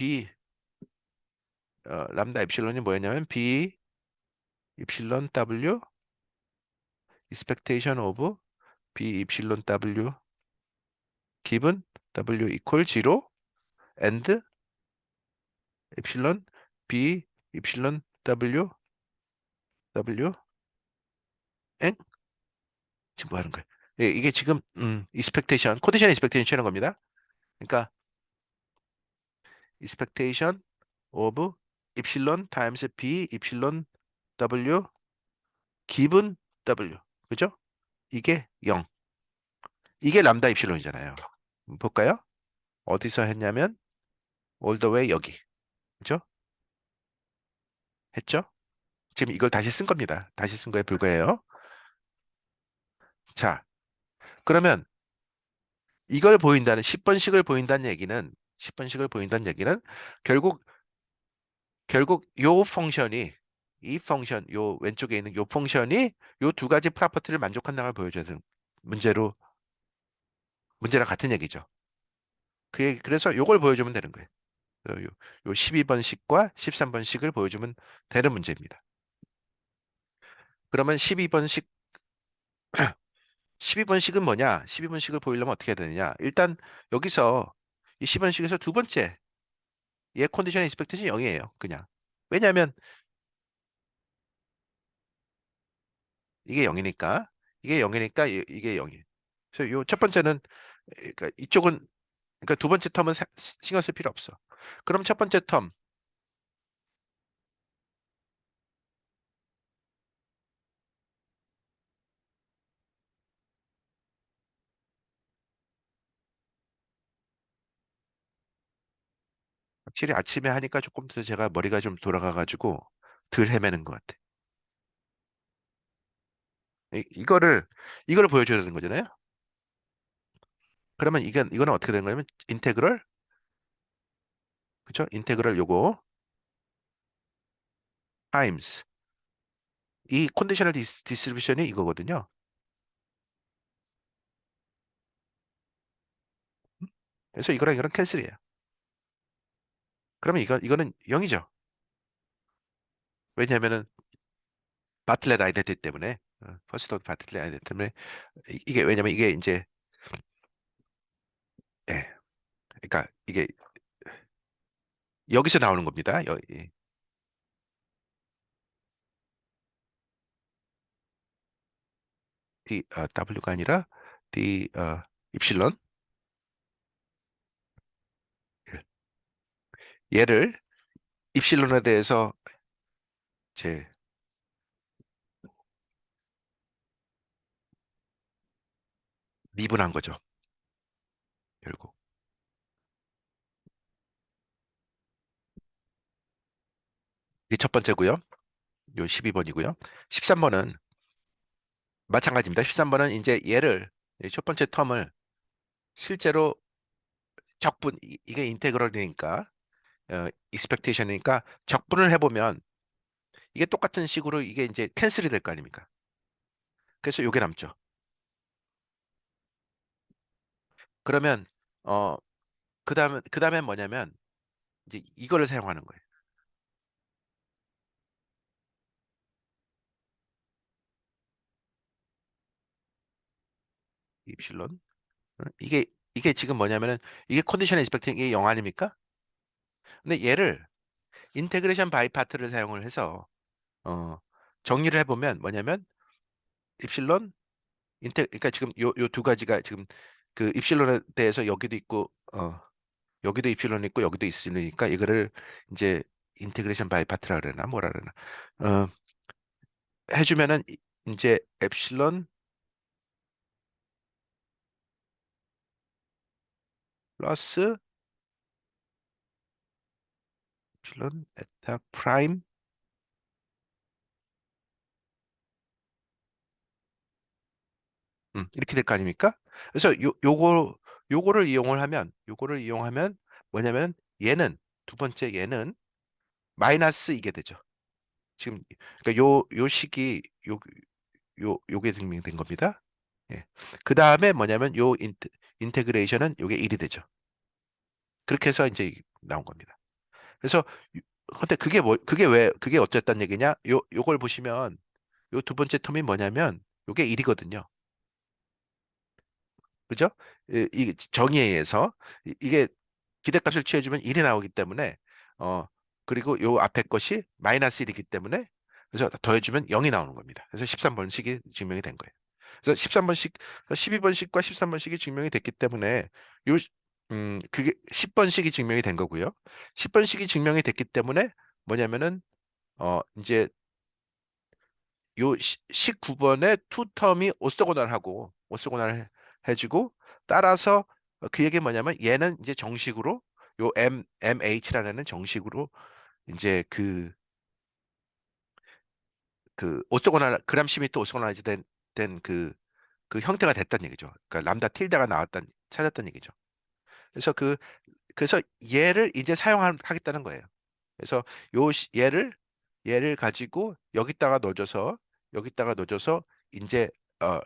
람다 입실론이 뭐였냐면 B 입실론 W expectation of B 입실론 W given W equal 0 and 입실론 B 입실론 W 엥? 지금 뭐 하는 거예요? 예, 이게 지금 expectation 컨디션 expectation 치는 겁니다. 그러니까 expectation of 입실론 times B 입실론 W 기분 W 그죠? 이게 0 이게 람다 입실론이잖아요. 볼까요? 어디서 했냐면 all the way 여기 그죠? 했죠? 지금 이걸 다시 쓴 겁니다. 다시 쓴 거에 불과해요. 자, 그러면 이걸 보인다는 10번씩을 보인다는 얘기는 10번씩을 보인다는 얘기는 결국 요 펑션이 이 펑션 요 왼쪽에 있는 요 펑션이 요 두 가지 프로퍼티를 만족한다는 걸 보여줘야 되는 문제로 문제랑 같은 얘기죠. 그래서 요걸 보여주면 되는 거예요. 요 12번씩과 13번씩을 보여주면 되는 문제입니다. 그러면 12번씩은 뭐냐? 12번씩을 보이려면 어떻게 해야 되느냐? 일단 여기서 이 10번씩에서 두 번째 얘 컨디션 익스펙테이션이 0이에요. 그냥. 왜냐하면 이게 0이니까 이게 0이에요. 그래서 요 첫 번째는 그러니까 이쪽은 그러니까 두 번째 텀은 신경 쓸 필요 없어. 그럼 첫 번째 텀 확실히 아침에 하니까 조금 더 제가 머리가 좀 돌아가가지고 덜 헤매는 것 같아. 이거를 보여줘야 되는 거잖아요. 그러면 이거는 어떻게 되는 거냐면 인테그럴 그죠? 인테그럴 요거 타임스 이 컨디셔널 디스트리뷰션이 이거거든요. 그래서 이거랑 캔슬이에요. 그러면 이거는 0이죠. 왜냐하면은 바틀렛 아이덴티 때문에 퍼스트 오브 바틀렛 아이덴티 때문에 이게 왜냐면 이게 이제 예, 그러니까 이게 여기서 나오는 겁니다. W가 아니라 D 입실론 얘를 입실론에 대해서 이제 미분한 거죠. 결국 이게 첫 번째고요. 요 12번이고요. 13번은 마찬가지입니다. 13번은 이제 얘를 이첫 번째 텀을 실제로 이게 인테그럴이니까 익스펙테이션이니까 적분을 해보면 이게 똑같은 식으로 이게 이제 캔슬이 될 거 아닙니까? 그래서 요게 남죠. 그러면 어 그다음에 뭐냐면 이제 이거를 사용하는 거예요. 입실론. 이게 지금 뭐냐면은 이게 컨디션 익스펙팅 이게 0 아닙니까? 근데 얘를 인테그레이션 바이 파트를 사용을 해서 어 정리를 해보면 뭐냐면 입실론 그러니까 지금 요 두 가지가 지금 그 입실론에 대해서 여기도 있고 여기도 입실론 있고 여기도 있으니까 이거를 이제 인테그레이션 바이 파트라 그러나 뭐라 그러나 어 해주면은 이제 엡실론 플러스 엡실론 에타 프라임 이렇게 될 거 아닙니까? 그래서 요거를 이용하면 뭐냐면 얘는 두 번째 얘는 마이너스 이게 되죠. 지금 그러니까 요 식이 요게 증명된 겁니다. 예. 그 다음에 뭐냐면 인테그레이션은 요게 1이 되죠. 그렇게 해서 이제 나온 겁니다. 그래서 근데 그게 어쨌단 얘기냐? 요걸 보시면 요 두 번째 텀이 뭐냐면 요게 1이거든요. 그죠? 이 정의에 의해서 이게 기대값을 취해주면 1이 나오기 때문에 어 그리고 요 앞에 것이 마이너스 1이기 때문에 그래서 더해주면 0이 나오는 겁니다. 그래서 13번식이 증명이 된 거예요. 그래서 13번식, 12번식과 13번식이 증명이 됐기 때문에 요 그게 10번식이 증명이 된 거고요. 10번식이 증명이 됐기 때문에 뭐냐면은 이제 요 19번에 투텀이 오소고날 해주고 따라서 그 얘기 뭐냐면 얘는 이제 정식으로 요 MH라는 애는 정식으로 이제 그 오소고날 그람 시미트 오소고날이즈 된그 형태가 됐다는 얘기죠. 그러니까 람다 틸다가 찾았다는 얘기죠. 그래서 그래서 얘를 이제 사용하겠다는 거예요. 그래서 얘를 가지고 여기다가 넣어줘서 이제 어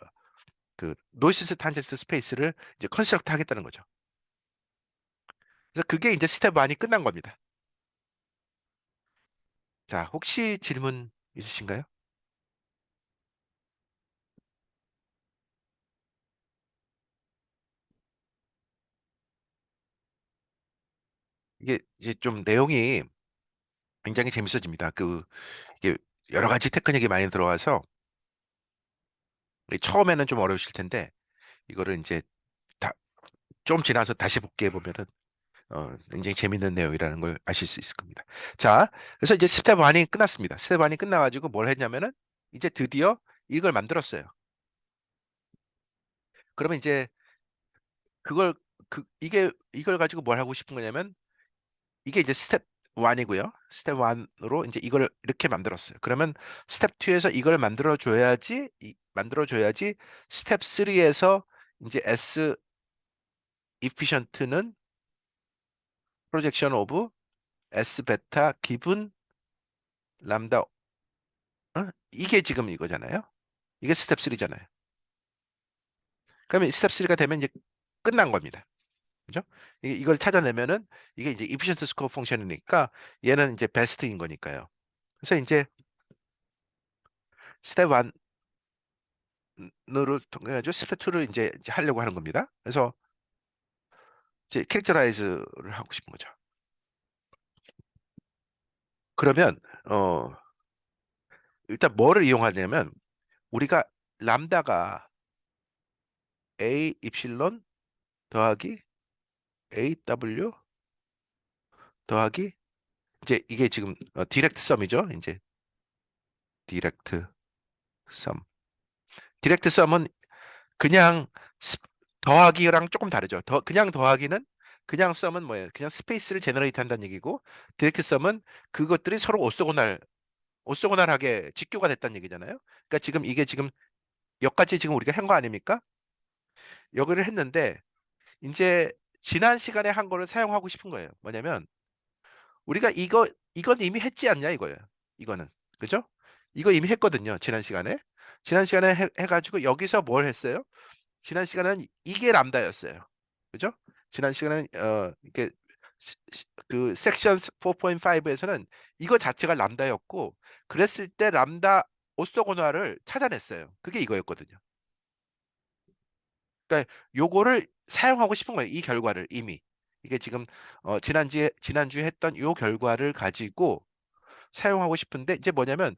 그 노이시스 탄젠스 스페이스를 이제 컨스트럭트 하겠다는 거죠. 그래서 그게 이제 스텝 1이 끝난 겁니다. 자, 혹시 질문 있으신가요? 이게 이제 좀 내용이 굉장히 재밌어집니다. 이게 여러 가지 테크닉이 많이 들어와서 처음에는 좀 어려우실 텐데 이거를 이제 다 좀 지나서 다시 복귀해 보면은 굉장히 재밌는 내용이라는 걸 아실 수 있을 겁니다. 자, 그래서 이제 스텝 1이 끝났습니다. 스텝 1이 끝나가지고 뭘 했냐면은 이제 드디어 이걸 만들었어요. 그러면 이제 그걸 이걸 가지고 뭘 하고 싶은 거냐면 이게 이제 스텝 1이고요. 스텝 1으로 이제 이걸 이렇게 만들었어요. 그러면 스텝 2에서 이걸 만들어 줘야지 스텝 3에서 이제 S efficient는 projection of S 베타 기분 람다 이게 지금 이거잖아요. 이게 스텝 3잖아요. 그러면 스텝 3가 되면 이제 끝난 겁니다. 그죠? 이걸 찾아내면은 이게 이제 efficient score 펑션이니까 얘는 이제 베스트인 거니까요. 그래서 이제 스텝 1으로 통해가지고 스텝 2를 이제 하려고 하는 겁니다. 그래서 이제 캐릭터라이즈를 하고 싶은 거죠. 그러면 일단 뭐를 이용하냐면 우리가 람다가 A 입실론 더하기 AW 더하기 이제 이게 지금 디렉트 썸이죠. 이제 디렉트 썸. 디렉트 썸은 그냥 스- 더하기랑 조금 다르죠. 그냥 더하기는 그냥 썸은 뭐예요? 그냥 스페이스를 제너레이트 한다는 얘기고 디렉트 썸은 그것들이 서로 오쏘고날하게 직교가 됐다는 얘기잖아요. 그러니까 이게 지금 여기까지 지금 우리가 한 거 아닙니까? 여기를 했는데 이제 지난 시간에 한 거를 사용하고 싶은 거예요. 뭐냐면 우리가 이건 이미 했지 않냐 이거예요. 이거는 그죠? 이거 이미 했거든요. 지난 시간에. 지난 시간에 해가지고 여기서 뭘 했어요? 지난 시간은 이게 람다였어요. 그죠? 지난 시간은 이게 그 섹션 4.5에서는 이거 자체가 람다였고 그랬을 때 람다 오쏘고나를 찾아냈어요. 그게 이거였거든요. 그러니까 요거를 사용하고 싶은 거예요. 이 결과를 이미. 이게 지금 지난주에 했던 요 결과를 가지고 사용하고 싶은데 이제 뭐냐면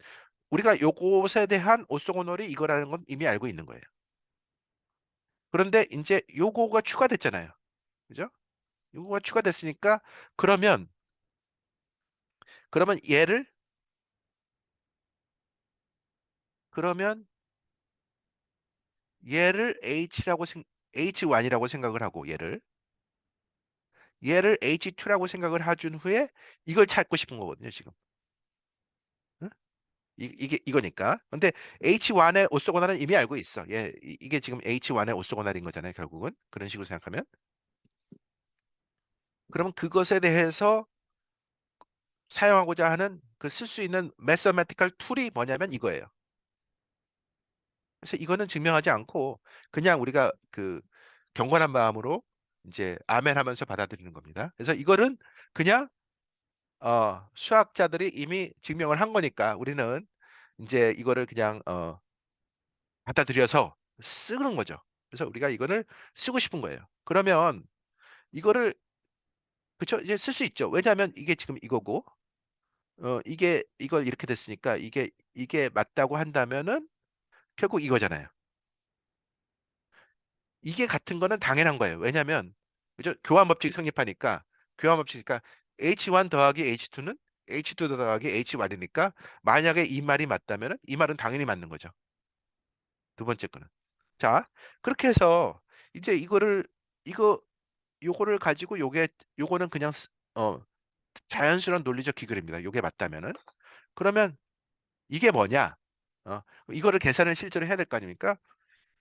우리가 요것에 대한 오쏘고널이 이거라는 건 이미 알고 있는 거예요. 그런데 이제 요거가 추가됐잖아요. 그죠? 요거가 추가됐으니까 그러면 그러면 얘를 그러면 얘를 H1이라고 생각을 하고 얘를 H2라고 생각을 해준 후에 이걸 찾고 싶은 거거든요, 지금. 응? 이게 이거니까. 근데 H1의 오쏘고날은 이미 알고 있어. 이게 지금 H1의 오쏘고날인 거잖아요, 결국은. 그런 식으로 생각하면. 그러면 그것에 대해서 사용하고자 하는 그 쓸 수 있는 매서매티컬 툴이 뭐냐면 이거예요. 그래서 이거는 증명하지 않고 그냥 우리가 그 경건한 마음으로 이제 아멘 하면서 받아들이는 겁니다. 그래서 이거는 그냥 수학자들이 이미 증명을 한 거니까 우리는 이제 이거를 그냥 받아들여서 쓰는 거죠. 그래서 우리가 이거를 쓰고 싶은 거예요. 그러면 이거를 그쵸? 이제 쓸 수 있죠. 왜냐하면 이게 지금 이거고 이게 이걸 이렇게 됐으니까 이게 맞다고 한다면은 결국 이거잖아요. 이게 같은 거는 당연한 거예요. 왜냐하면 그죠? 교환 법칙 성립하니까 교환 법칙이니까 H1 더하기 H2는 H2 더하기 H1이니까 만약에 이 말이 맞다면은 이 말은 당연히 맞는 거죠. 두 번째 거는. 자, 그렇게 해서 이제 이거 요거를 가지고 요거는 그냥 자연스러운 논리적 기술입니다. 요게 맞다면은 그러면 이게 뭐냐? 어, 이거를 계산을 실제로 해야 될 거 아닙니까?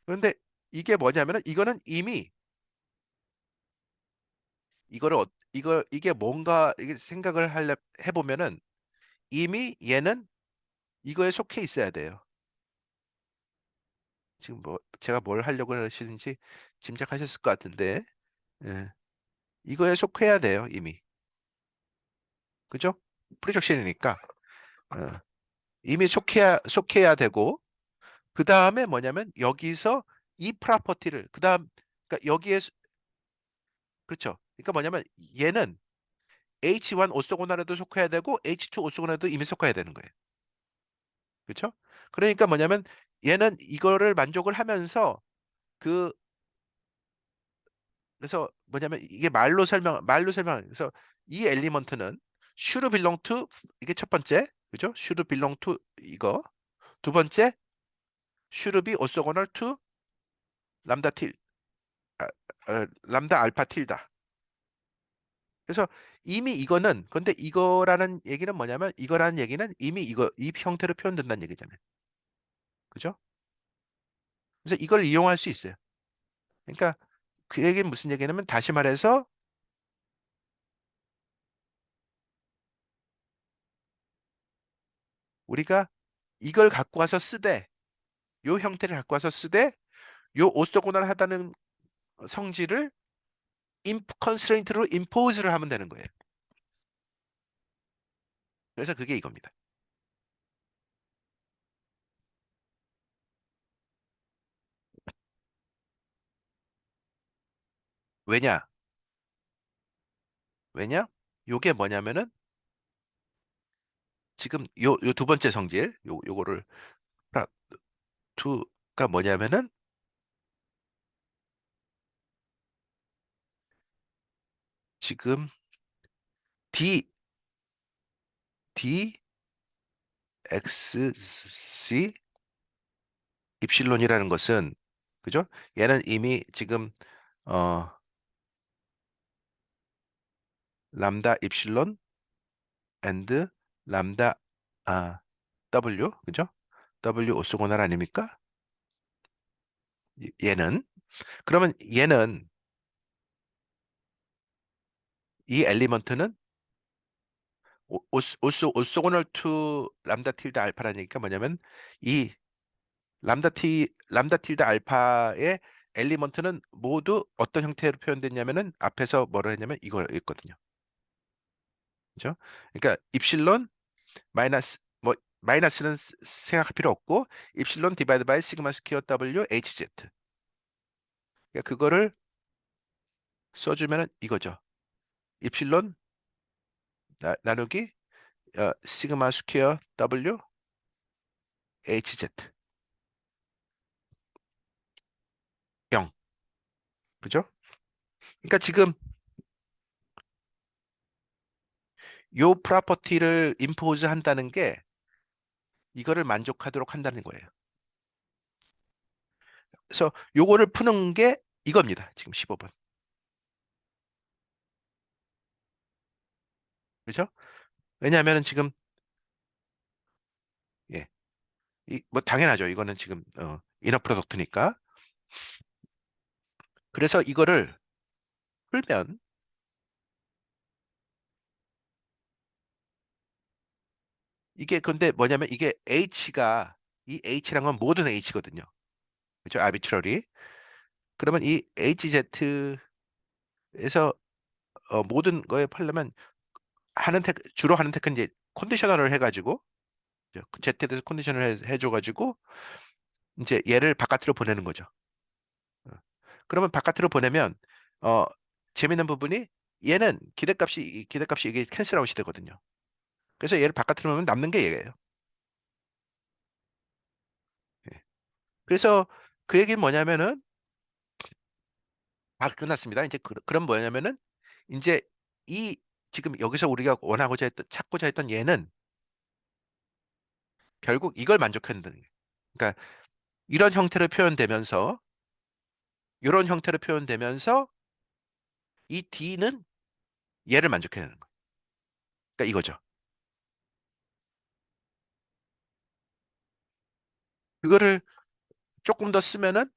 그런데 이게 뭐냐면은 이거는 이미 이게 뭔가 이게 생각을 해보면은 이미 얘는 이거에 속해 있어야 돼요. 지금 뭐 제가 뭘 하려고 하시는지 짐작하셨을 것 같은데, 예. 이거에 속해야 돼요, 이미. 그죠? 프로젝션이니까. 어, 이미 속해야 되고, 그 다음에 뭐냐면 여기서 이 프로퍼티를, 그 다음, 그러니까 그렇죠. 그러니까 뭐냐면 얘는 H1 오쏘고나라도 속해야 되고, H2 오쏘고나라도 이미 속해야 되는 거예요. 그렇죠? 그러니까 뭐냐면 얘는 이거를 만족을 하면서 그 그래서 뭐냐면 이게 말로 설명 그래서 이 엘리먼트는 should belong to 이게 첫 번째 그죠? should belong to 이거 두 번째 should be orthogonal to 람다 틸 람다 알파 틸다. 그래서 이미 이거는 근데 이거라는 얘기는 뭐냐면 이거라는 얘기는 이미 이 형태로 표현된다는 얘기잖아요. 그죠? 그래서 이걸 이용할 수 있어요. 그러니까 그 얘기는 무슨 얘기냐면 다시 말해서 우리가 이걸 갖고 와서 쓰되 요 형태를 갖고 와서 쓰되 요 오토고널 하다는 성질을 컨스트레인트로 임포즈를 하면 되는 거예요. 그래서 그게 이겁니다. 왜냐? 왜냐? 요게 뭐냐면은 지금 요 두 번째 성질 요거를 투가 뭐냐면은 지금 d d x c 입실론이라는 것은 그죠? 얘는 이미 지금 어 람다 입실론 and 람다 아 w 그죠? w 오쏘고날 아닙니까? 얘는 그러면 얘는 이 엘리먼트는 orthogonal to 람다 tilde 알파라는 얘기가 뭐냐면 이 람다 tilde 알파의 엘리먼트는 모두 어떤 형태로 표현됐냐면은 앞에서 뭐라 했냐면 이거 있거든요. 그죠? 그러니까 입실론 마이너스 뭐 마이너스는 생각할 필요 없고 입실론 디바이드 바이 시그마 스퀘어 W HZ. 그러니까 그거를 써주면은 이거죠. 입실론 나누기 시그마 스퀘어 W HZ 0. 그죠? 그러니까 지금 요 프로퍼티를 임포즈 한다는 게 이거를 만족하도록 한다는 거예요. 그래서 요거를 푸는 게 이겁니다. 지금 15번. 그죠? 왜냐하면은 지금 예, 뭐 당연하죠. 이거는 지금 이너 프로덕트니까. 그래서 이거를 풀면 이게 근데 뭐냐면 이게 H가 이 H란 건 모든 H거든요. 그죠? 아비트러리. 그러면 이 HZ에서 모든 거에 팔려면 주로 하는 테크는 이제 컨디셔널을 해가지고 Z에 대해서 컨디셔널 해줘가지고 이제 얘를 바깥으로 보내는 거죠. 어. 그러면 바깥으로 보내면 어 재밌는 부분이 얘는 기대값이 이게 캔슬 아웃이 되거든요. 그래서 얘를 바깥으로 보면 남는 게 얘예요. 예. 그래서 그 얘기는 뭐냐면은 끝났습니다. 이제 그럼 뭐냐면은 이제 이 지금 여기서 우리가 찾고자 했던 얘는 결국 이걸 만족한다는 거예요. 그러니까 이런 형태로 표현되면서 이런 형태로 표현되면서 이 D는 얘를 만족해야 되는 거예요. 그러니까 이거죠. 그거를 조금 더 쓰면은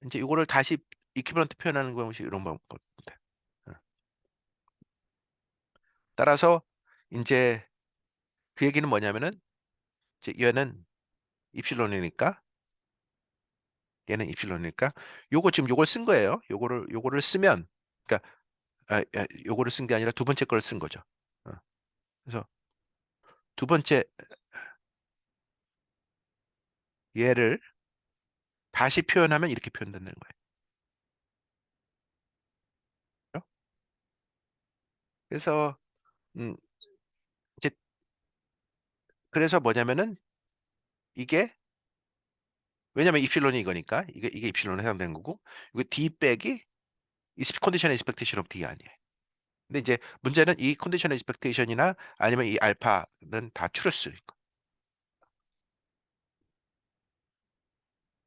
이제 이거를 다시 이퀴벌런트 표현하는 방식 이런 방법입니다. 어. 따라서 이제 그 얘기는 뭐냐면은 이제 얘는 입실론이니까 요거 지금 요걸 쓴 거예요. 요거를 쓰면 그러니까 요거를 쓴 게 아니라 두 번째 걸 쓴 거죠. 어. 그래서 두 번째 얘를 다시 표현하면 이렇게 표현된다는 거예요. 그래서 음 이제 그래서 뭐냐면은 이게 왜냐면 입실론이 이거니까 이게 입실론에 해당되는 거고 이거 D 빼기 이 컨디션 에스펙테이션 오브 D 아니에요. 근데 이제 문제는 이 컨디션 에스펙테이션이나 아니면 이 알파는 다 추러스.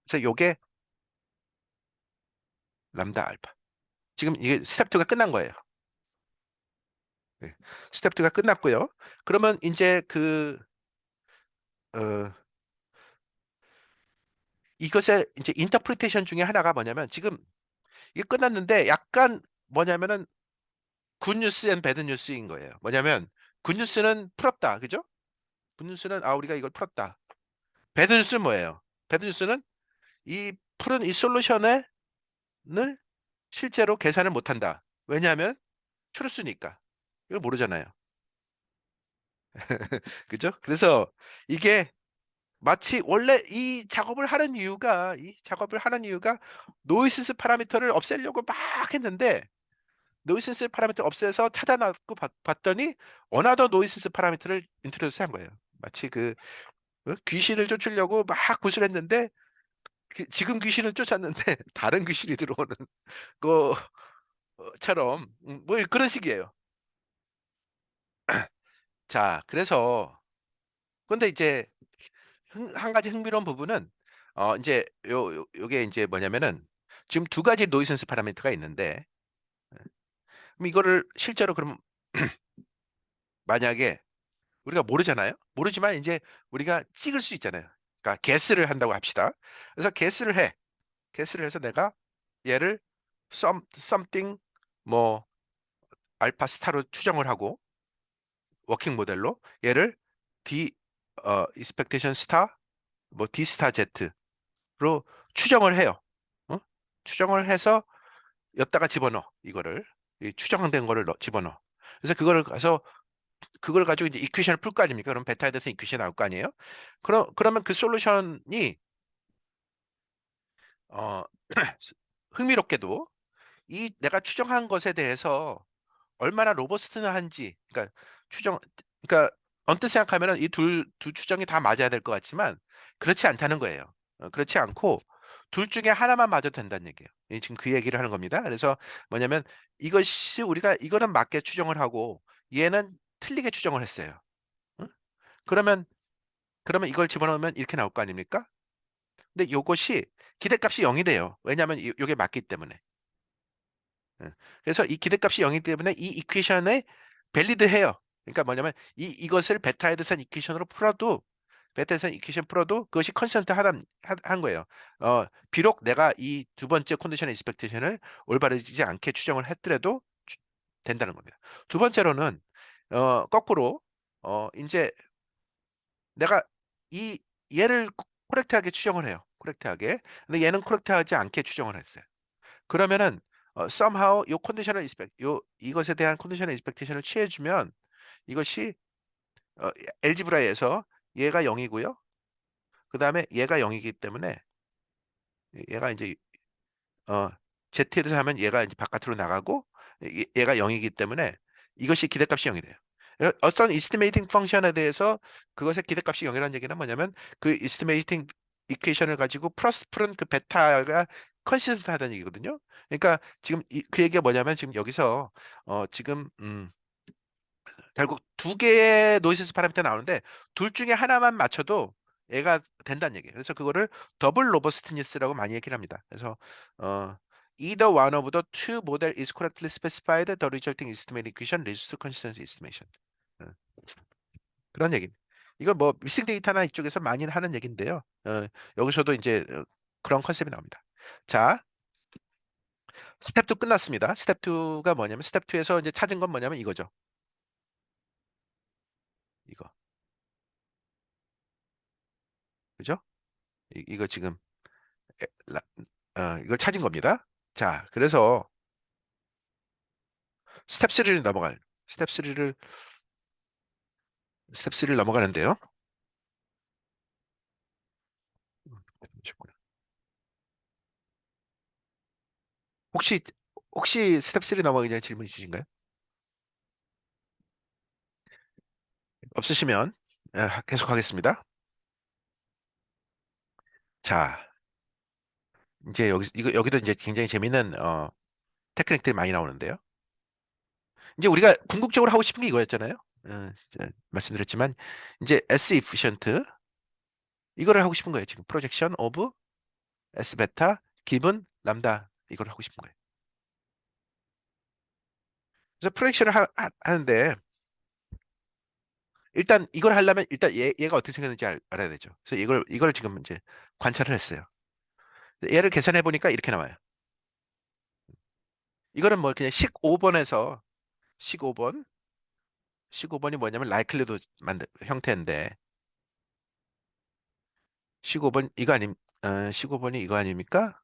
그래서 요게 람다 알파. 지금 이게 스텝 2가 끝난 거예요. 네. 스텝 2가 끝났고요. 그러면 이제 어, 이것의 이제 인터프리테이션 중에 하나가 뭐냐면 지금 이게 끝났는데 약간 뭐냐면은 굿뉴스 앤 배드 뉴스인 거예요. 뭐냐면 굿뉴스는 풀었다. 그죠? 굿뉴스는 우리가 이걸 풀었다. 배드 뉴스는 뭐예요? 배드 뉴스는 이 푸른 이 솔루션을 실제로 계산을 못 한다. 왜냐하면 추루스니까. 이걸 모르잖아요. 그죠? 그래서 이게 마치 원래 이 작업을 하는 이유가 노이시스 파라미터를 없애려고 막 했는데 노이시스 파라미터 없애서 찾아놨고 봤더니 어나더 노이시스 파라미터를 인트로듀스 한 거예요. 마치 귀신을 쫓으려고 막 구슬했는데 지금 귀신을 쫓았는데 다른 귀신이 들어오는 거처럼 뭐 그런 식이에요. 자, 그래서 근데 이제 한 가지 흥미로운 부분은 이제 요게 이제 뭐냐면은 지금 두 가지 노이센스 파라미터가 있는데 그럼 이거를 실제로 그럼 만약에 우리가 모르잖아요. 모르지만 이제 우리가 찍을 수 있잖아요. 그러니까 게스를 한다고 합시다. 그래서 게스를 해. 게스를 해서 내가 얘를 something 뭐 알파 스타로 추정을 하고 워킹 모델로 얘를 D expectation 스타 뭐 D 스타 Z로 추정을 해요. 어? 추정을 해서 여기다가 집어넣어 이거를 이 추정된 거를 집어넣어. 그래서 그걸 가지고 이제 이퀘션을 풀 거 아닙니까? 그럼 베타에 대해서 이퀘션 나올 거 아니에요? 그러면 그 솔루션이 어 흥미롭게도 이 내가 추정한 것에 대해서 얼마나 로버스트한지 그러니까 추정 그러니까 언뜻 생각하면은 이 두 추정이 다 맞아야 될 것 같지만 그렇지 않다는 거예요. 그렇지 않고 둘 중에 하나만 맞아도 된다는 얘기예요. 지금 그 얘기를 하는 겁니다. 그래서 뭐냐면 이것이 우리가 이거는 맞게 추정을 하고 얘는 틀리게 추정을 했어요. 응? 그러면 이걸 집어넣으면 이렇게 나올 거 아닙니까? 근데 요것이 기대값이 0이 돼요. 왜냐하면 요게 맞기 때문에. 예. 그래서 이 기대값이 0이기 때문에 이 이퀘션에 밸리드해요. 그러니까 뭐냐면 이것을 베타에 대한 이퀘션으로 풀어도 베타에 대한 이퀘션 풀어도 그것이 컨스턴트 한 거예요. 비록 내가 이 두 번째 컨디션 익스펙테이션을 올바르지 않게 추정을 했더라도 된다는 겁니다. 두 번째로는 거꾸로 이제 내가 이 얘를 코렉트하게 추정을 해요. 코렉트하게. 근데 얘는 코렉트하지 않게 추정을 했어요. 그러면은 somehow 요 컨디셔널 익스펙 요 이것에 대한 컨디셔널 익스펙테이션을 취해 주면 이것이 어 알지브라에서 얘가 0 이고요. 그다음에 얘가 0 이기 때문에 얘가 인제 어 Z에 대해서 하면 얘가 이제 바깥으로 나가고 얘가 0 이기 때문에 이것이 기대값이 0이 돼요. 어떤 에스티메이팅 펑션에 대해서 그것의 기대값이 0 이라는 얘기는 뭐냐면 그 에스티메이팅 이퀘이션을 가지고 플러스 푸른 그 베타가 컨시스턴트하다는 얘기거든요. 그러니까 지금 그 얘기가 뭐냐면 지금 여기서 지금 결국 두 개의 노이즈 파라미터 나오는데 둘 중에 하나만 맞춰도 얘가 된다는 얘기예요. 그래서 그거를 더블 로버스트니스라고 많이 얘기를 합니다. 그래서 어 either one of the two model is correctly specified, the resulting estimate equation leads to consistency estimation. 어, 그런 얘기입니다. 이건 뭐 미싱 데이터나 이쪽에서 많이 하는 얘기인데요. 여기서도 이제 그런 컨셉이 나옵니다. 자, 스텝 2 끝났습니다. 스텝 2가 뭐냐면 스텝 2에서 이제 찾은 건 뭐냐면 이거죠. 이거. 그죠? 이거 지금 에, 라- 이걸 찾은 겁니다. 자, 그래서 스텝 3를 넘어갈 스텝 3를 스텝 3를 넘어가는데요. 혹시 스텝 3 넘어가기 전에 질문 있으신가요? 없으시면 계속 하겠습니다. 자, 이제 여기도 이제 굉장히 재미있는 테크닉들이 많이 나오는데요. 이제 우리가 궁극적으로 하고 싶은 게 이거였잖아요. 말씀드렸지만 이제 S efficient 이거를 하고 싶은 거예요. 지금 프로젝션 오브 S 베타 기본 람다 이걸 하고 싶은 거예요. 그래서 프로젝션을 하는데 일단 이걸 하려면 일단 얘가 어떻게 생겼는지 알아야 되죠. 그래서 이걸 지금 이제 관찰을 했어요. 얘를 계산해 보니까 이렇게 나와요. 이거는 뭐 그냥 15번에서 15번 15번이 뭐냐면 라이클리도 만든 형태인데 15번 이거 15번이 이거 아닙니까?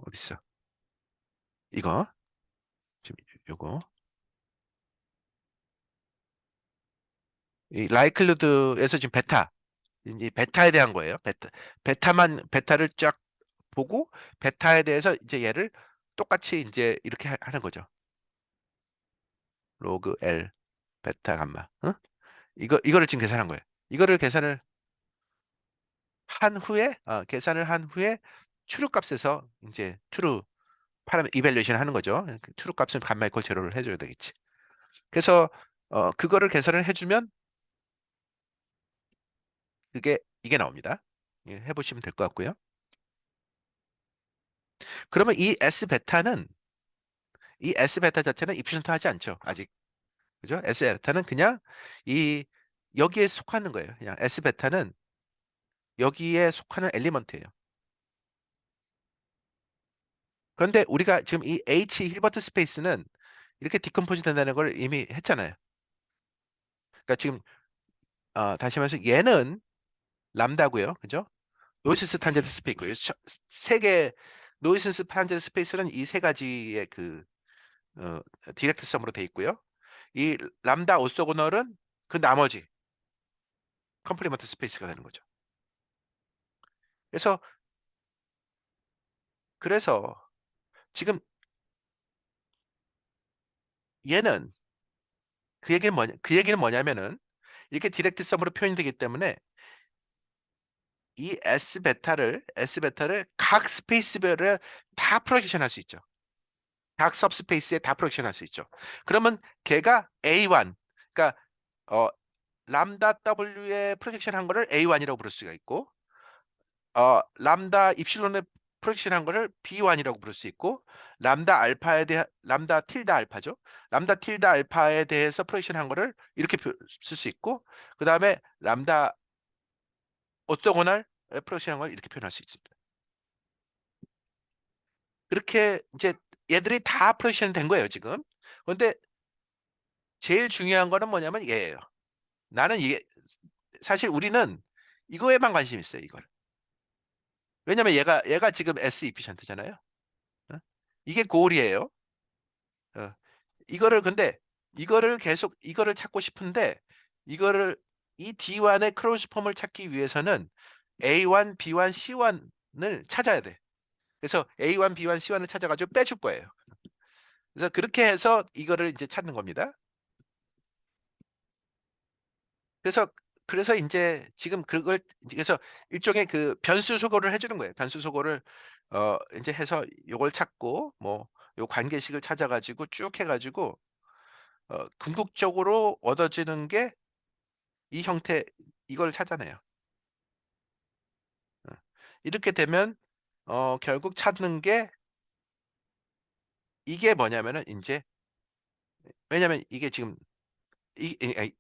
어디 있어? 이거 지금 요거 이 라이클리드에서 지금 베타 이제 베타에 대한 거예요. 베타를 쫙 보고 베타에 대해서 이제 얘를 똑같이 이제 이렇게 하는 거죠. 로그 L 베타 감마. 어? 이거를 지금 계산한 거예요. 이거를 계산을 한 후에 추루 값에서 이제 트루 파라미 이밸류에이션 하는 거죠. 트루 값은 감마 이퀄 제로를 해줘야 되겠지. 그래서 그거를 계산을 해주면 이게 나옵니다. 예, 해보시면 될 것 같고요. 그러면 이 S 베타 자체는 입시션트 하지 않죠. 아직. 그죠? S 베타는 그냥 이 여기에 속하는 거예요. 그냥 S 베타는 여기에 속하는 엘리먼트예요. 그런데 우리가 지금 이 H 힐버트 스페이스는 이렇게 디컴포즈 된다는 걸 이미 했잖아요. 그러니까 지금 다시 말해서 얘는 람다고요. 그죠? 노이시스 탄젠트 스페이스고요. 세개 노이시스 탄젠트 스페이스는 이 세 가지의 그 어, 디렉트 썸으로 돼 있고요. 이 람다 오소고널은 그 나머지 컴플리먼트 스페이스가 되는 거죠. 그래서 그래서 지금 얘는 그 얘기는 뭐냐면은 이렇게 디렉트 썸으로 표현이 되기 때문에 이 S 베타를 각 스페이스별에 다 프로젝션 할 수 있죠. 각 सब스페이스에 다 프로젝션 할 수 있죠. 그러면 걔가 A1, 그러니까 어, 람다 W에 프로젝션 한 거를 A1이라고 부를 수가 있고, 람다 입실론에 프로젝션 한 거를 B1이라고 부를 수 있고, 람다 틸다 알파죠. 람다 틸다 알파에 대해서 프로젝션 한 거를 이렇게 쓸 수 있고, 그 다음에 람다 오토고널 프로젝션 한 걸 이렇게 표현할 수 있습니다. 그렇게 이제 얘들이 다 프로젝션 된 거예요, 지금. 그런데 제일 중요한 거는 뭐냐면 얘예요. 나는 이게 사실 우리는 이거에만 관심 있어요, 이걸. 왜냐면 얘가 지금 S 이피션트잖아요. 어? 이게 고울이에요. 어. 이거를 근데 이거를 계속 이거를 찾고 싶은데 이거를 이 D1의 크로스 폼을 찾기 위해서는 A1, B1, C1을 찾아야 돼. 그래서 A1, B1, C1을 찾아가지고 빼줄 거예요. 그래서 그렇게 해서 이거를 이제 찾는 겁니다. 그래서 이제 지금 그걸 그래서 일종의 그 변수 소거를 해주는 거예요. 변수 소거를 이제 해서 요걸 찾고 뭐 요 관계식을 찾아가지고 쭉 해가지고 궁극적으로 얻어지는 게 이 형태 이걸 찾아내요. 어. 이렇게 되면 결국 찾는 게 이게 뭐냐면은 이제 왜냐면 이게 지금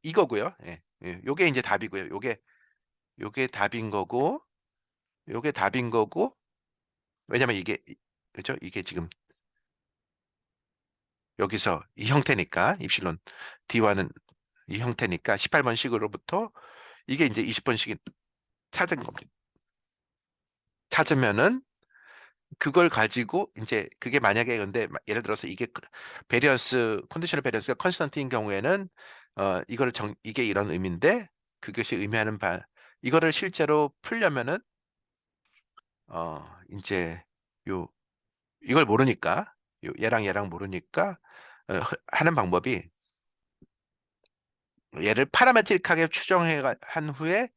이거고요. 예, 예. 요게 이제 답이고요. 요게 답인 거고 요게 답인 거고 왜냐면 이게 그죠? 이게 지금 여기서 이 형태니까 입실론 D와는 이 형태니까 18번식으로부터 이게 이제 20번식이 찾은 겁니다. 찾으면은 그걸 가지고 이제 그게 만약에 근데 예를 들어서 이게 베리언스 컨디셔널 베리언스가 컨스턴트인 경우에는 이거를 이게 이런 의미인데 그것이 의미하는 바 이거를 실제로 풀려면은 이제 요 이걸 모르니까 얘랑 얘랑 모르니까 하는 방법이 얘를 파라메트릭하게 추정해 한 후에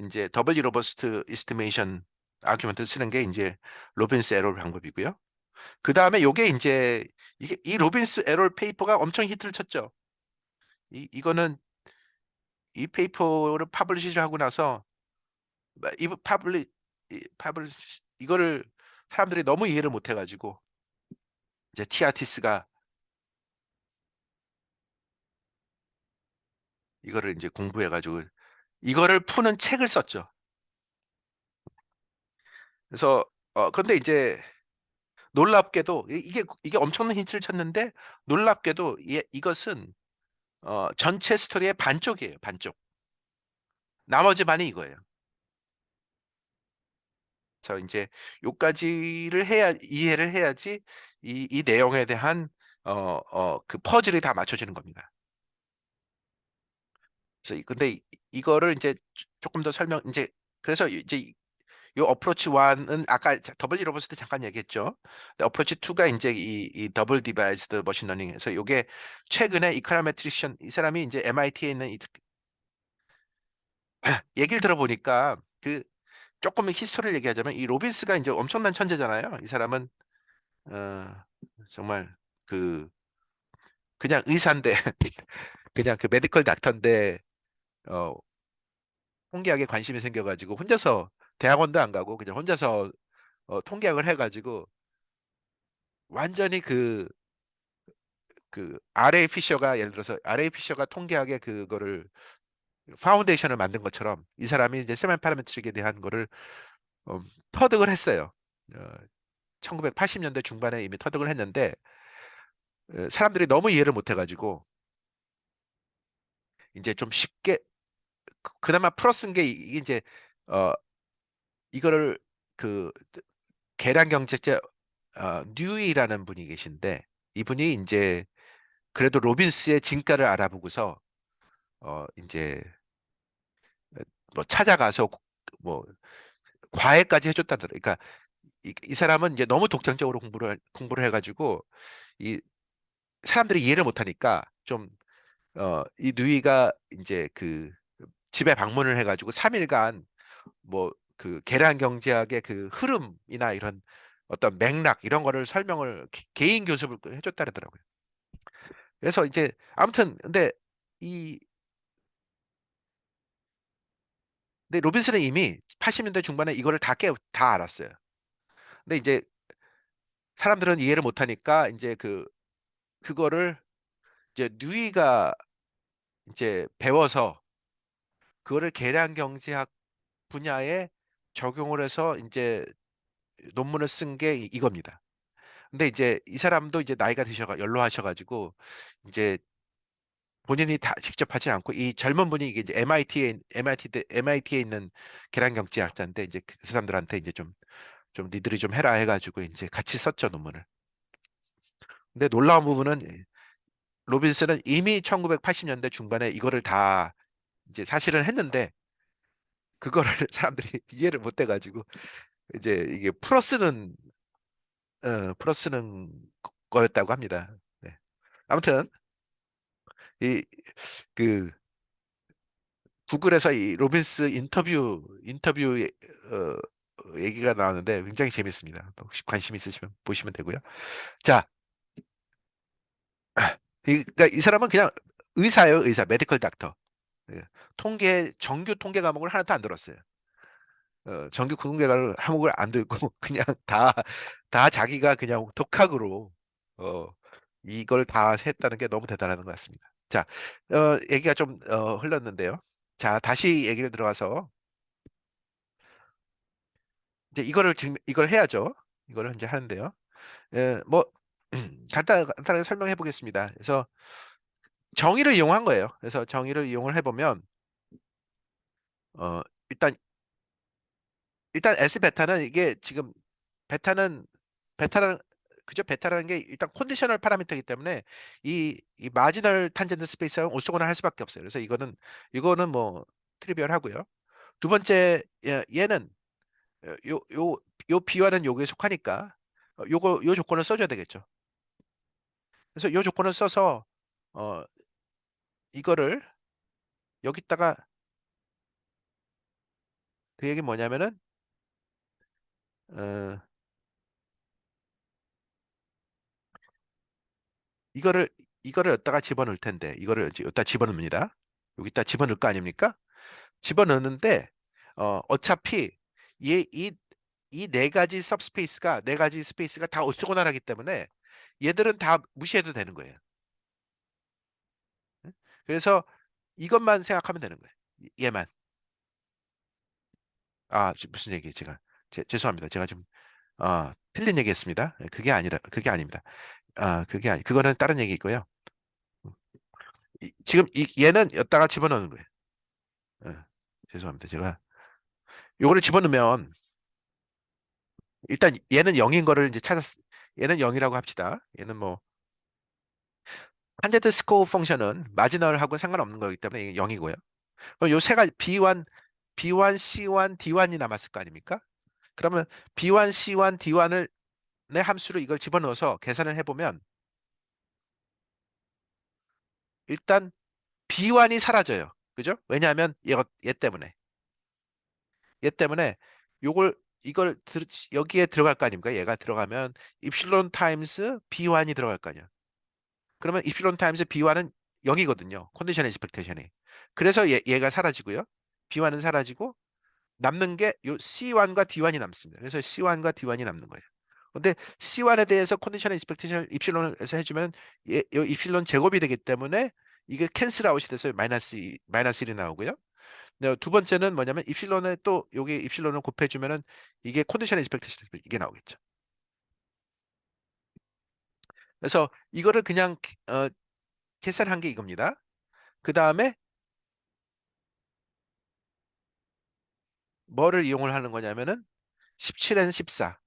이제 더블 로버스트 이스티메이션 아큐멘트를 쓰는 게 이제 로빈스 에러 방법이고요. 그 다음에 요게 이제 이 로빈스 에러 페이퍼가 엄청 히트를 쳤죠. 이거는 이 페이퍼를 파블리시 하고 나서 이 파블리 이거를 사람들이 너무 이해를 못 해가지고 이제 티아티스가 이거를 이제 공부해가지고 이거를 푸는 책을 썼죠. 그래서 근데 이제 놀랍게도 이게 엄청난 힌트를 쳤는데 놀랍게도 이것은 전체 스토리의 반쪽이에요. 반쪽. 나머지 반이 이거예요. 저 이제 요까지를 해야 이해를 해야지 이 내용에 대한 그 퍼즐이 다 맞춰지는 겁니다. 그래서 근데 이거를 이제 조금 더 설명 이제 그래서 이제 요 어프로치 1은 아까 더블 리버스 때 잠깐 얘기했죠. 근데 어프로치 2가 이제 이 더블 디바이스드 머신 러닝에서 요게 최근에 이카노메트리션 이 사람이 이제 MIT에 있는 얘기를 들어보니까 그 조금 히스토리를 얘기하자면 이 로빈스가 이제 엄청난 천재잖아요. 이 사람은 어, 정말 그 그냥 의사인데 그냥 그 메디컬 닥터인데 어, 통계학에 관심이 생겨가지고 혼자서 대학원도 안 가고 그냥 혼자서 통계학을 해가지고 완전히 그 RA 피셔가 예를 들어서 RA 피셔가 통계학의 그거를 파운데이션을 만든 것처럼 이 사람이 이제 세만 파라메트릭에 대한 거를 어, 터득을 했어요. 어, 1980년대 중반에 이미 터득을 했는데 사람들이 너무 이해를 못 해가지고 이제 좀 쉽게 그나마 풀어쓴 게 이게 이제 어 이거를 그 계량 경제자 뉴이라는 분이 계신데 이분이 이제 그래도 로빈스의 진가를 알아보고서 이제 뭐 찾아가서 뭐 과외까지 해줬다더라. 그러니까 이 사람은 이제 너무 독창적으로 공부를 해가지고 이 사람들이 이해를 못하니까 좀 이 누이가 이제 그 집에 방문을 해가지고 3일간 뭐 그 계량 경제학의 그 흐름이나 이런 어떤 맥락 이런 거를 설명을 개인 교습을 해줬다 그러더라고요. 그래서 이제 아무튼 이 근데 로빈슨은 이미 80년대 중반에 이거를 다 알았어요. 근데 이제 사람들은 이해를 못하니까 이제 그거를 이제 누이가 이제 배워서 그거를 계량 경제학 분야에 적용을 해서 이제 논문을 쓴 게 이겁니다. 근데 이제 이 사람도 이제 나이가 연로하셔가지고 이제 본인이 다 직접 하지 않고 이 젊은 분이 이게 이제 MIT에 있는 계량 경제학자인데 이제 그 사람들한테 이제 좀 니들이 좀 해라 해가지고 이제 같이 썼죠 논문을. 근데 놀라운 부분은 로빈슨은 이미 1980년대 중반에 이거를 다 이제 사실은 했는데 그거를 사람들이 이해를 못 해가지고 이제 이게 풀어 쓰는 거였다고 합니다. 네. 아무튼 이 그 구글에서 이 로빈스 인터뷰 얘기가 나오는데 굉장히 재밌습니다. 혹시 관심 있으시면 보시면 되고요. 자, 그러니까 이 사람은 그냥 의사예요, 의사, 메디컬 닥터. 예. 정규 통계 과목을 하나도 안 들었어요. 정규 통계 과목을 안 들고 그냥 다 자기가 그냥 독학으로 어, 이걸 다 했다는 게 너무 대단한 것 같습니다. 자, 얘기가 좀 흘렀는데요. 자, 다시 얘기를 들어가서 이제 이걸 해야죠. 이거를 이제 하는데요. 뭐 간단하게 설명해 보겠습니다. 그래서 정의를 이용한 거예요. 그래서 정의를 이용을 해보면 어, 일단 S 베타는 이게 지금 베타는 베타는 그죠? 베타라는 게 일단 컨디셔널 파라미터이기 때문에 이 마지널 탄젠트 스페이스랑 오소곤을 할 수밖에 없어요. 그래서 이거는 뭐 트리비얼하고요. 두 번째 얘는 요 요 요 비와는 요게 속하니까 요 조건을 써줘야 되겠죠. 그래서 요 조건을 써서 어 이거를 여기다가 그 얘기 뭐냐면은 어 이거를 이거를 여기다가 집어넣을 텐데 이거를 여기다 집어넣습니다. 여기다 집어넣을 거 아닙니까? 집어넣는데 어차피 이 네 가지 스페이스가 다 오토고널하기 때문에 얘들은 다 무시해도 되는 거예요. 응? 그래서 이것만 생각하면 되는 거예요. 얘만. 무슨 얘기 제가 죄송합니다. 제가 좀 틀린 얘기했습니다. 그게 아닙니다. 그거는 다른 얘기고요. 음. 지금 얘는 여기다가 집어넣는 거예요. 죄송합니다. 제가 요거를 집어넣으면 일단 얘는 0인 거를 이제 얘는 0이라고 합시다. 얘는 뭐 탄젠트 스코어 펑션은 마지널하고 상관없는 거기 때문에 이게 0이고요. 그럼 요 세 가지 B1, C1, D1이 남았을 거 아닙니까? 그러면 B1, C1, D1을 내 함수로 이걸 집어넣어서 계산을 해보면 일단 B1이 사라져요. 그죠? 왜냐하면 얘 때문에 요걸 이걸 여기에 들어갈 거 아닙니까? 얘가 들어가면 입실론 타임스 B1이 들어갈 거 아니야. 그러면 입실론 타임스 B1은 0이거든요. 컨디션 익스펙테이션이. 그래서 얘가 사라지고요. B1은 사라지고 남는 게 요 C1과 D1이 남습니다. 그래서 C1과 D1이 남는 거예요. 근데 C1에 대해서 컨디션 익스펙테이션 입실론에서 해주면 요 입실론 제곱이 되기 때문에 이게 캔슬 아웃이 돼서 마이너스 1이 나오고요. 네, 두 번째는 뭐냐면 입실론에 또 여기 입실론을 곱해주면은 이게 컨디션 익스펙테이션 이게 나오겠죠. 그래서 이거를 그냥 계산한 게 이겁니다. 그 다음에 뭐를 이용을 하는 거냐면은 17N 14.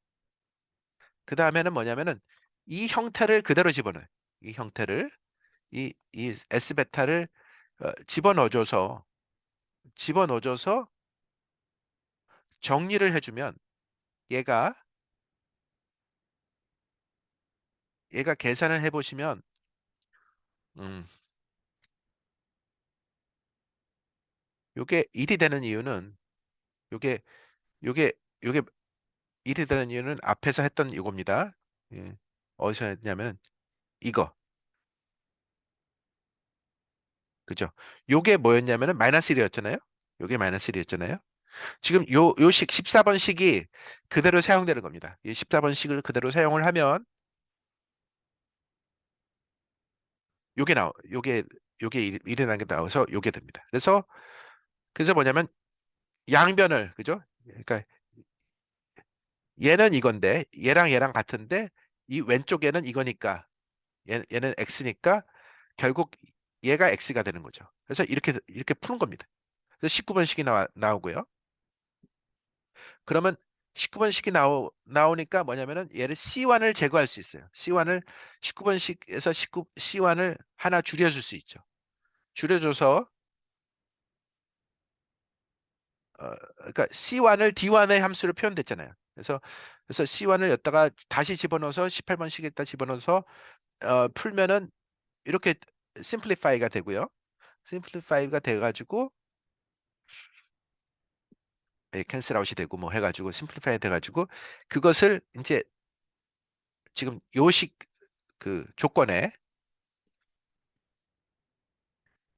그 다음에는 뭐냐면은 이 형태를 그대로 집어넣어요. 이 형태를 이 S 베타를 집어넣어줘서 정리를 해주면 얘가 얘가 계산을 해보시면 음, 요게 1이 되는 이유는 요게 요게 요게 1이 되는 이유는 앞에서 했던 이겁니다. 예. 어디서 했냐면 이거 그죠? 요게 뭐였냐면은 마이너스 1이었잖아요. 요게 마이너스 1이었잖아요. 지금 요식 14번식이 그대로 사용되는 겁니다. 이 14번식을 그대로 사용을 하면 요게 일어난 게 나와서 요게 됩니다. 그래서 뭐냐면 양변을 그죠? 그러니까 얘는 이건데 얘랑 얘랑 같은데 이 왼쪽에는 이거니까 얘는 x니까 결국 얘가 x가 되는 거죠. 그래서 이렇게 푸는 겁니다. 그래서 19번식이 나오고요. 그러면 19번식이 나오니까 뭐냐면은 얘를 C1을 제거할 수 있어요. C1을 19번식에서 19 C1을 하나 줄여줄 수 있죠. 줄여줘서 그러니까 C1을 D1의 함수로 표현됐잖아요. 그래서 C1을 여기다가 다시 집어넣어서 18번씩에다 집어넣어서 풀면은 이렇게 심플리파이가 되고요. 심플리파이가 돼가지고 캔슬 아웃이 되고 뭐 해가지고 심플리파이 돼가지고 그것을 이제 지금 요식 그 조건에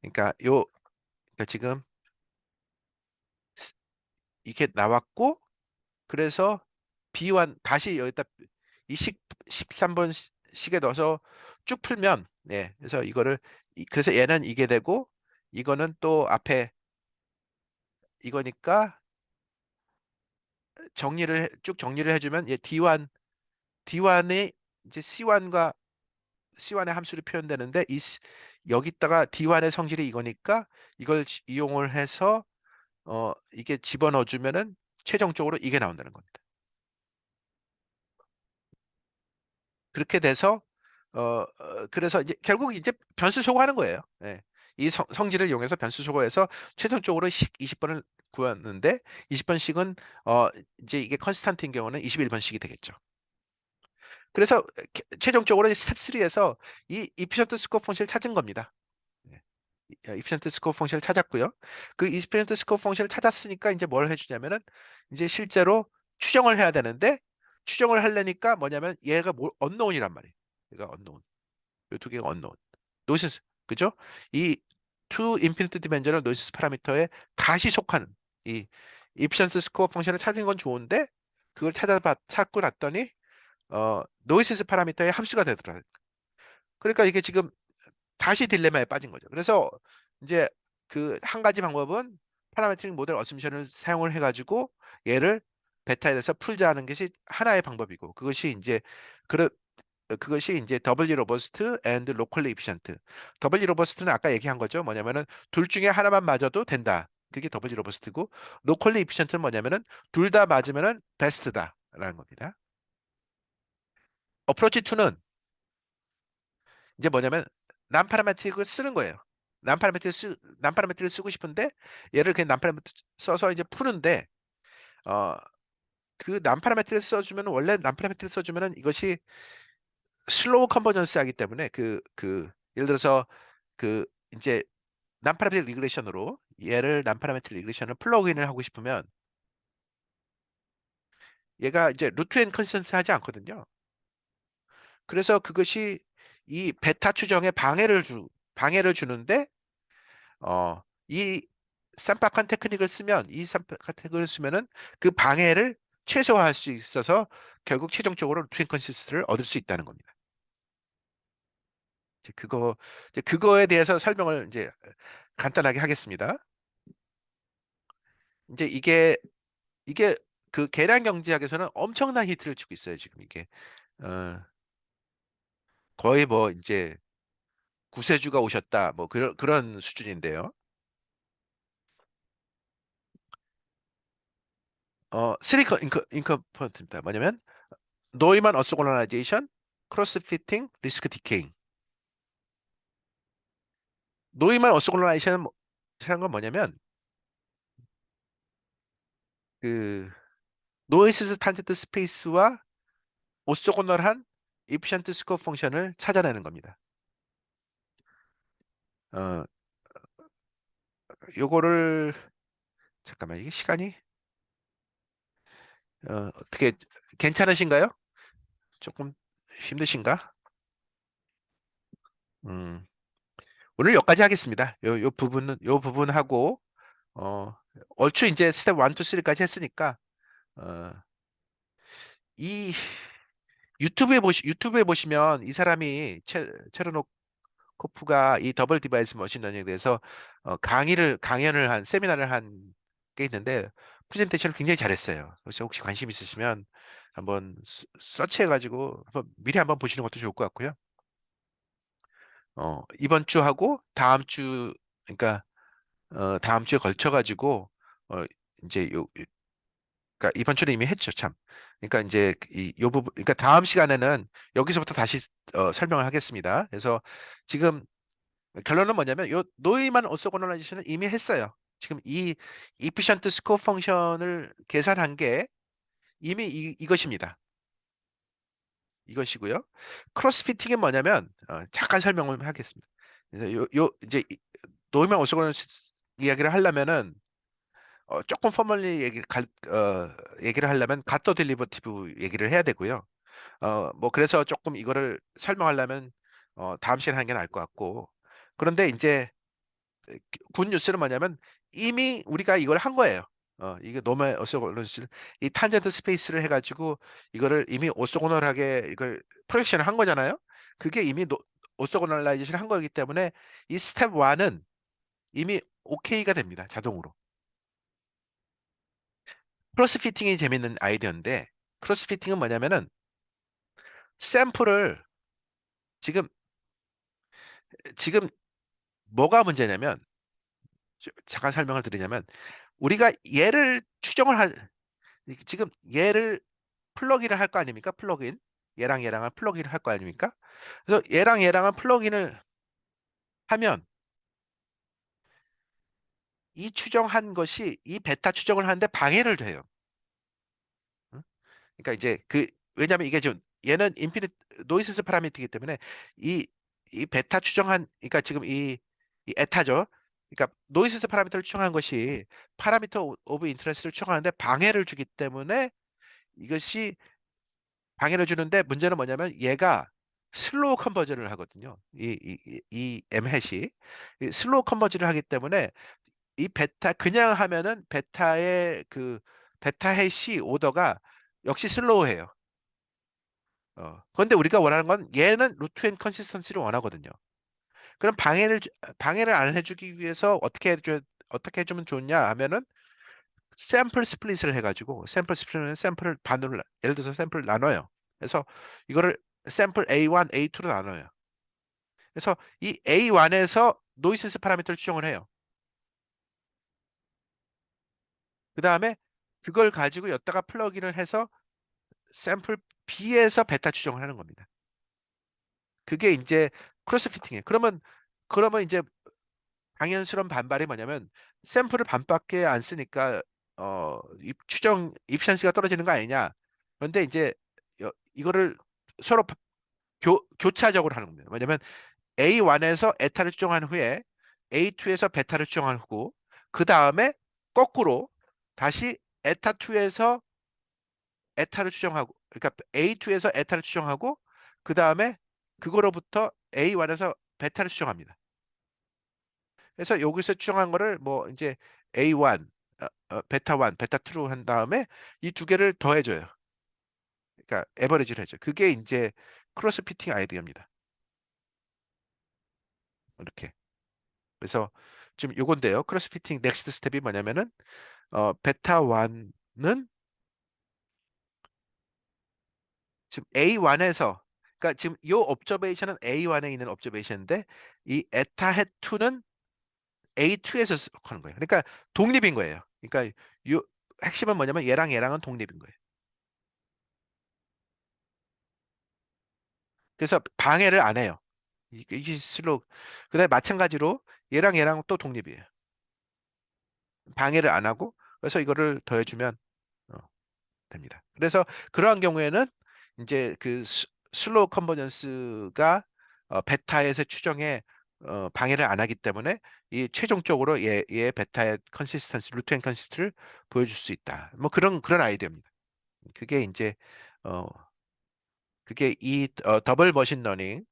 그러니까 그러니까 지금 이게 나왔고 그래서 B1 다시 여기다 이 13번 식에 넣어서 쭉 풀면 그래서 그래서 얘는 이게 되고 이거는 또 앞에 이거니까 쭉 정리를 해주면 얘 D1이 이제 C1의 함수로 표현되는데 여기다가 D1의 성질이 이거니까 이걸 이용을 해서 이게 집어넣어 주면은 최종적으로 이게 나온다는 겁니다. 그렇게 돼서 그래서 이제 결국 이제 변수 소거하는 거예요. 예. 이 성질을 이용해서 변수 소거해서 최종적으로 20번을 구했는데 20번씩은 이제 이게 컨스탄트인 경우는 21번씩이 되겠죠. 그래서 최종적으로 스텝 3에서 이 이피션트 스코어 펑션을 찾은 겁니다. 예. 이피션트 스코어 펑션을 찾았고요. 그 이피션트 스코어 펑션을 찾았으니까 이제 뭘 해주냐면은 이제 실제로 추정을 해야 되는데 추정을 하려니까 뭐냐면 얘가 언노운이란 말이에요. 얘가 언노운. 이 두 개가 언노운. 노이시스 그죠? 이 to infinite dimensional 노이시스 파라미터에 다시 속하는 이 이피션스 스코어 펑션을 찾은 건 좋은데 그걸 찾고 났더니 노이시스 파라미터의 함수가 되더라고요. 그러니까 이게 지금 다시 딜레마에 빠진 거죠. 그래서 이제 그 한 가지 방법은 파라메트릭 모델 어셈션을 사용을 해가지고 얘를 베타에 대해서 풀자는 것이 하나의 방법이고 그것이 이제 더블리 로버스트 앤드 로컬리 이피션트. 더블리 로버스트는 아까 얘기한 거죠. 뭐냐면은 둘 중에 하나만 맞아도 된다. 그게 더블리 로버스트고 로컬리 이피션트는 뭐냐면은 둘 다 맞으면은 베스트다라는 겁니다. 어프로치 2는 이제 뭐냐면 난파라메트릭을 쓰는 거예요. 난파라메트릭을 쓰고 싶은데 얘를 그냥 난파라메트릭 써서 이제 푸는데 어, 그 난파라메트릭을 써주면 원래 난파라메트릭을 써주면은 이것이 슬로우 컨버전스 하기 때문에 예를 들어서 그 이제 난파라메트릭 리그레이션으로 얘를 난파라메트릭 리그레이션을 플러그인을 하고 싶으면 얘가 이제 루트 앤 컨시스턴트 하지 않거든요. 그래서 그것이 이 베타 추정에 방해를 주는데 이 쌈박한 테크닉을 쓰면 이 쌈박한 테크닉을 쓰면은 그 방해를 최소화할 수 있어서 결국 최종적으로 루트 앤 컨시스턴트를 얻을 수 있다는 겁니다. 이제 그거에 대해서 설명을 이제 간단하게 하겠습니다. 이제 이게 그 계량 경제학에서는 엄청난 히트를 치고 있어요, 지금 이게. 어, 거의 뭐 이제 구세주가 오셨다 뭐 그런 수준인데요. 쓰리 인컴포넌트입니다. 뭐냐면 노이만 어소고나라이제이션, 크로스 피팅, 리스크 디케잉. 노이만 어소고나라이제이션은 건 뭐냐면 그 노이즈 탄젠트 스페이스와 오소고널한 이피션트 스코어 펑션을 찾아내는 겁니다. 어, 요거를 잠깐만 이게 시간이 어떻게 괜찮으신가요? 조금 힘드신가? 음, 오늘 여기까지 하겠습니다. 요 부분하고 어, 얼추 이제 스텝 1, 2, 3까지 했으니까 어, 이 유튜브에 보시면 이 사람이 체르노코프가 이 더블 디바이스 머신러닝에 대해서 강연을 한 세미나를 한 게 있는데 프레젠테이션을 굉장히 잘했어요. 그래서 혹시 관심 있으시면 한번 서치해가지고 미리 한번 보시는 것도 좋을 것 같고요. 이번 주 하고 다음 주 그러니까 다음 주에 걸쳐 가지고 어 이제 그러니까 이번 주는 이미 했죠, 참. 그러니까 이제 요 부분 그러니까 다음 시간에는 여기서부터 다시 설명을 하겠습니다. 그래서 지금 결론은 뭐냐면 요 노이만 오소고널라이제이션은 이미 했어요. 지금 이 이피션트 스코어 펑션을 계산한 게 이미 이것입니다. 이것이고요. 크로스피팅은 뭐냐면 잠깐 설명을 하겠습니다. 그래서 이제 노이만 오소고널 이야기를 하려면은 조금 포멀리 얘기를 하려면 갓도 딜리버티브 얘기를 해야 되고요. 뭐 그래서 조금 이거를 설명하려면 다음 시간에 하는 게 나을 것 같고. 그런데 이제 굿 뉴스는 뭐냐면 이미 우리가 이걸 한 거예요. 이게 노멀 오소고널 이 탄젠트 스페이스를 해가지고 이거를 이미 오소고널하게 이걸 프로젝션을 한 거잖아요. 그게 이미 오소고널라이제이션 한 거기 때문에 이 스텝 1은 이미 오케이가 됩니다. 자동으로. 크로스피팅이 재밌는 아이디어인데 크로스피팅은 뭐냐면은 샘플을 지금 지금 뭐가 문제냐면 잠깐 설명을 드리자면 우리가 얘를 지금 얘를 플러그인을 할 거 아닙니까? 플러그인 얘랑 얘랑을 플러그인을 할 거 아닙니까? 그래서 얘랑 얘랑을 플러그인을 하면 이 추정한 것이 이 베타 추정을 하는데 방해를 돼요. 응? 그러니까 이제 왜냐면 이게 좀 얘는 인피니트 노이즈 파라미터이기 때문에 이 이 베타 추정한 그러니까 지금 이 에타죠. 그러니까 노이즈 파라미터를 추정한 것이 파라미터 오브 인터레스트를 추정하는데 방해를 주기 때문에 이것이 방해를 주는데 문제는 뭐냐면 얘가 슬로우 컨버전을 하거든요. 이 M 해시 슬로우 컨버전을 하기 때문에 이 베타 그냥 하면은 베타 해시 오더가 역시 슬로우해요. 그런데 우리가 원하는 건 얘는 루트 앤 컨시스턴시를 원하거든요. 그럼 방해를 안 해주기 위해서 어떻게 해주면 좋냐 하면은 샘플 스플릿을 해가지고 샘플 스플릿은 샘플을 반으로 예를 들어서 샘플을 나눠요. 그래서 이거를 샘플 A1, A2로 나눠요. 그래서 이 A1에서 노이시스 파라미터를 추정을 해요. 그 다음에 그걸 가지고 여기다가 플러그인을 해서 샘플 B에서 베타 추정을 하는 겁니다. 그게 이제 크로스 피팅이에요. 그러면 이제 당연스러운 반발이 뭐냐면 샘플을 반밖에 안 쓰니까 추정 입션스가 떨어지는 거 아니냐. 그런데 이제 이거를 서로 교차적으로 하는 겁니다. 뭐냐면 A1에서 에타를 추정한 후에 A2에서 베타를 추정한 후고 그 다음에 거꾸로 다시 에타2에서 에타를 추정하고 그러니까 A2에서 에타를 추정하고 그 다음에 그거로부터 A1에서 베타를 추정합니다. 그래서 여기서 추정한 거를 뭐 이제 A1, 베타 1, 베타 2로 한 다음에 이 두 개를 더해줘요. 그러니까 에버리지를 해줘. 그게 이제 크로스 피팅 아이디어입니다. 이렇게. 그래서 지금 요건데요. 크로스 피팅 넥스트 스텝이 뭐냐면은 베타 1은 지금 A1에서 그러니까 지금 요 observation은 A1에 있는 observation인데 이 eta hat 2는 A2에서 하는 거예요. 그러니까 독립인 거예요. 그러니까 요 핵심은 뭐냐면 얘랑은 독립인 거예요. 그래서 방해를 안 해요. 이게 슬로우. 그다음에 마찬가지로 얘랑 또 독립이에요. 방해를 안 하고 그래서 이거를 더해주면 어, 됩니다. 그래서 그러한 경우에는 이제 그 슬로우 컨버전스가 베타에서 추정에 방해를 안 하기 때문에 이 최종적으로 얘 베타의 컨시스턴시 루트 앤 컨시스트를 보여줄 수 있다. 뭐 그런 아이디어입니다. 그게 이제 어 그게 이 더블 머신 러닝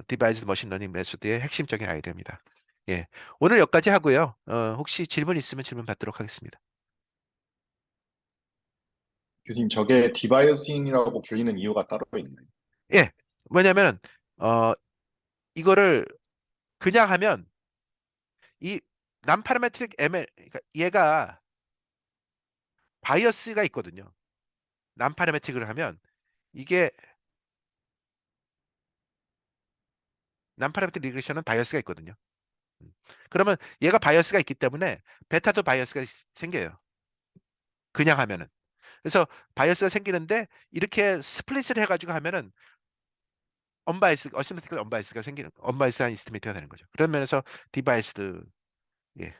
디바이스 머신 러닝 메소드의 핵심적인 아이디어입니다. 예. 오늘 여기까지 하고요. 혹시 질문 있으면 질문 받도록 하겠습니다. 교수님, 저게 디바이어싱이라고 불리는 이유가 따로 있나요? 예. 뭐냐면 어 이거를 그냥 하면 이 난파라메트릭 ML 그러니까 얘가 바이어스가 있거든요. 난파라메트릭을 하면 이게 난파라메트릭 리그레션은 바이어스가 있거든요. 음. 그러면 얘가 바이어스가 있기 때문에 베타도 바이어스가 생겨요. 그냥 하면은. 그래서 바이어스가 생기는데 이렇게 스플릿을 해가지고 하면은 언바이스, 어시메트릭 언바이스가 생기는, 언바이스한 이스티메이트가 되는 거죠. 그런 면에서 디바이스드, 예.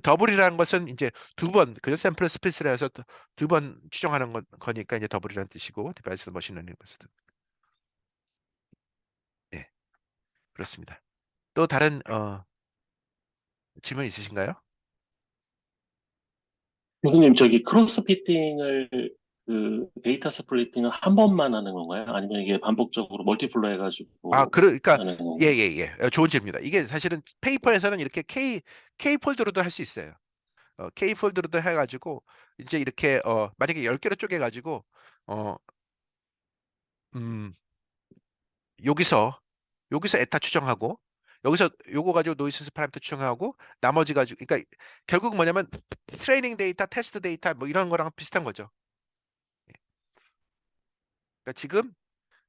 더블이라는 것은 이제 두 번, 그죠? 샘플 스플릿을 해서 두 번 추정하는 거니까 이제 더블이라는 뜻이고, 디바이스 머신러닝 메소드. 예, 그렇습니다. 또 다른, 질문 있으신가요? 교수님, 저기 크로스피팅을 그 데이터 스플리팅을 한 번만 하는 건가요? 아니면 이게 반복적으로 멀티플로 해가지고 그러니까, 하는 예, 건가요? 예, 예. 좋은 질문입니다. 이게 사실은 페이퍼에서는 이렇게 K 폴더로도 할 수 있어요. K 폴더로도 해가지고, 이제 이렇게, 만약에 10개로 쪼개가지고, 어, 음, 여기서 에타 추정하고 여기서 요거 가지고 노이즈 파라미터 추정하고 나머지 가지고 그러니까 결국 뭐냐면 트레이닝 데이터, 테스트 데이터 뭐 이런 거랑 비슷한 거죠. 그러니까 지금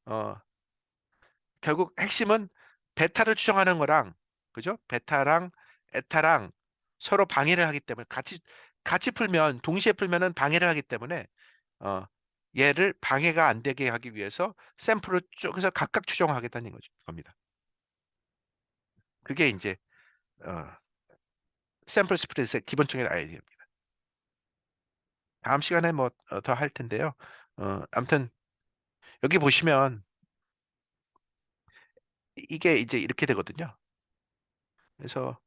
어 결국 핵심은 베타를 추정하는 거랑 그죠? 베타랑 에타랑 서로 방해를 하기 때문에 같이 풀면 동시에 풀면은 방해를 하기 때문에 어 얘를 방해가 안 되게 하기 위해서 샘플을 쭉 해서 각각 추정하겠다는 거죠. 겁니다. 그게 이제 어 샘플 스프레드의 기본적인 아이디어입니다. 다음 시간에 뭐 더 할 텐데요. 아무튼 여기 보시면 이게 이제 이렇게 되거든요. 그래서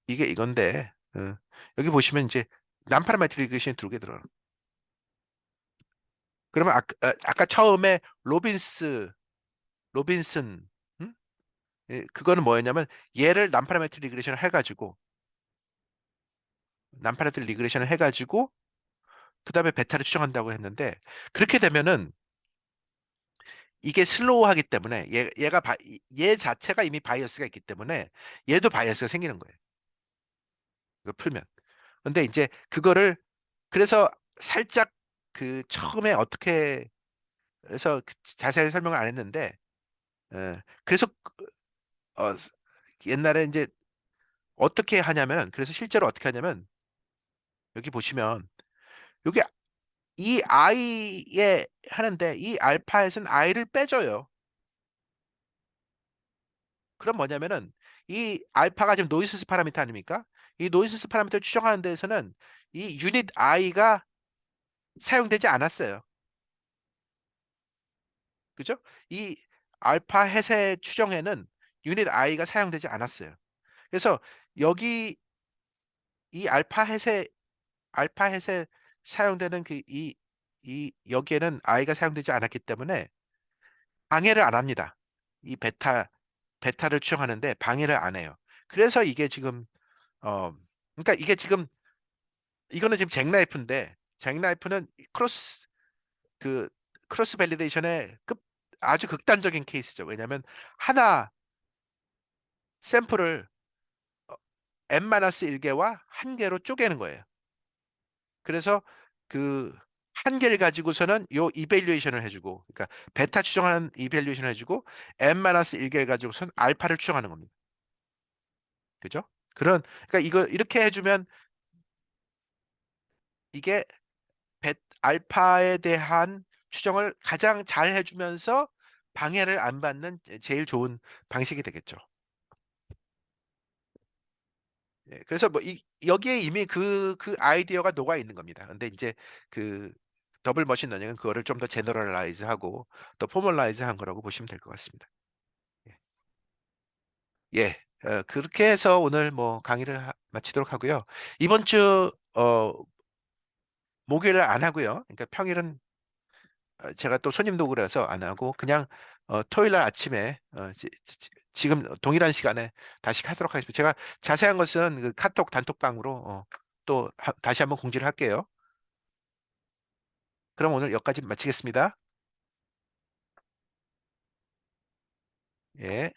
이게 이건데 여기 보시면 이제 난파라메트릭 리그레션이 두 개 들어요. 그러면 아까 처음에 로빈슨 음? 그거는 뭐였냐면 얘를 난파라메트릭 리그레션을 해가지고 난파라메트릭 리그레션을 해가지고 그 다음에 베타를 추정한다고 했는데 그렇게 되면은 이게 슬로우하기 때문에 얘 자체가 이미 바이어스가 있기 때문에 얘도 바이어스가 생기는 거예요. 이거 풀면. 근데 이제 그거를 그래서 살짝 그 처음에 어떻게 해서 자세히 설명을 안 했는데 그래서 어, 옛날에 이제 어떻게 하냐면 그래서 실제로 어떻게 하냐면 여기 보시면 여기 이 i에 하는데 이 알파에서는 i를 빼줘요. 그럼 뭐냐면은 이 알파가 지금 노이즈 파라미터 아닙니까? 이 노이즈 파라미터를 추정하는 데에서는 이 유닛 i가 사용되지 않았어요. 그죠? 이 알파 해세 추정에는 유닛 i가 사용되지 않았어요. 그래서 여기 이 알파 해세 사용되는 이 여기에는 i가 사용되지 않았기 때문에 방해를 안 합니다. 이 베타를 추정하는데 방해를 안 해요. 그래서 이게 지금 어 그러니까 이게 지금 이거는 지금 잭나이프인데 잭나이프는 그 크로스 밸리데이션의 아주 극단적인 케이스죠. 왜냐하면 하나 샘플을 n-1개와 1개로 쪼개는 거예요. 그래서 그 한 개를 가지고서는 요 이밸류에이션을 해주고, 그러니까 베타 추정하는 이밸류에이션을 해주고 n-1개를 가지고서는 알파를 추정하는 겁니다. 그죠? 그러니까 이거 이렇게 해주면 이게 알파에 대한 추정을 가장 잘 해주면서 방해를 안 받는 제일 좋은 방식이 되겠죠. 예, 그래서 뭐 여기에 이미 그 아이디어가 녹아 있는 겁니다. 근데 이제 그 더블 머신 러닝은 그거를 좀 더 제너럴라이즈하고 더 포멀라이즈한 거라고 보시면 될 것 같습니다. 예, 예, 그렇게 해서 오늘 뭐 강의를 마치도록 하고요. 이번 주 목요일을 안 하고요. 그러니까 평일은 제가 또 손님도 오고 그래서 안 하고 그냥 토요일 날 아침에 지금 동일한 시간에 다시 하도록 하겠습니다. 제가 자세한 것은 그 카톡 단톡방으로 또 다시 한번 공지를 할게요. 그럼 오늘 여기까지 마치겠습니다. 예.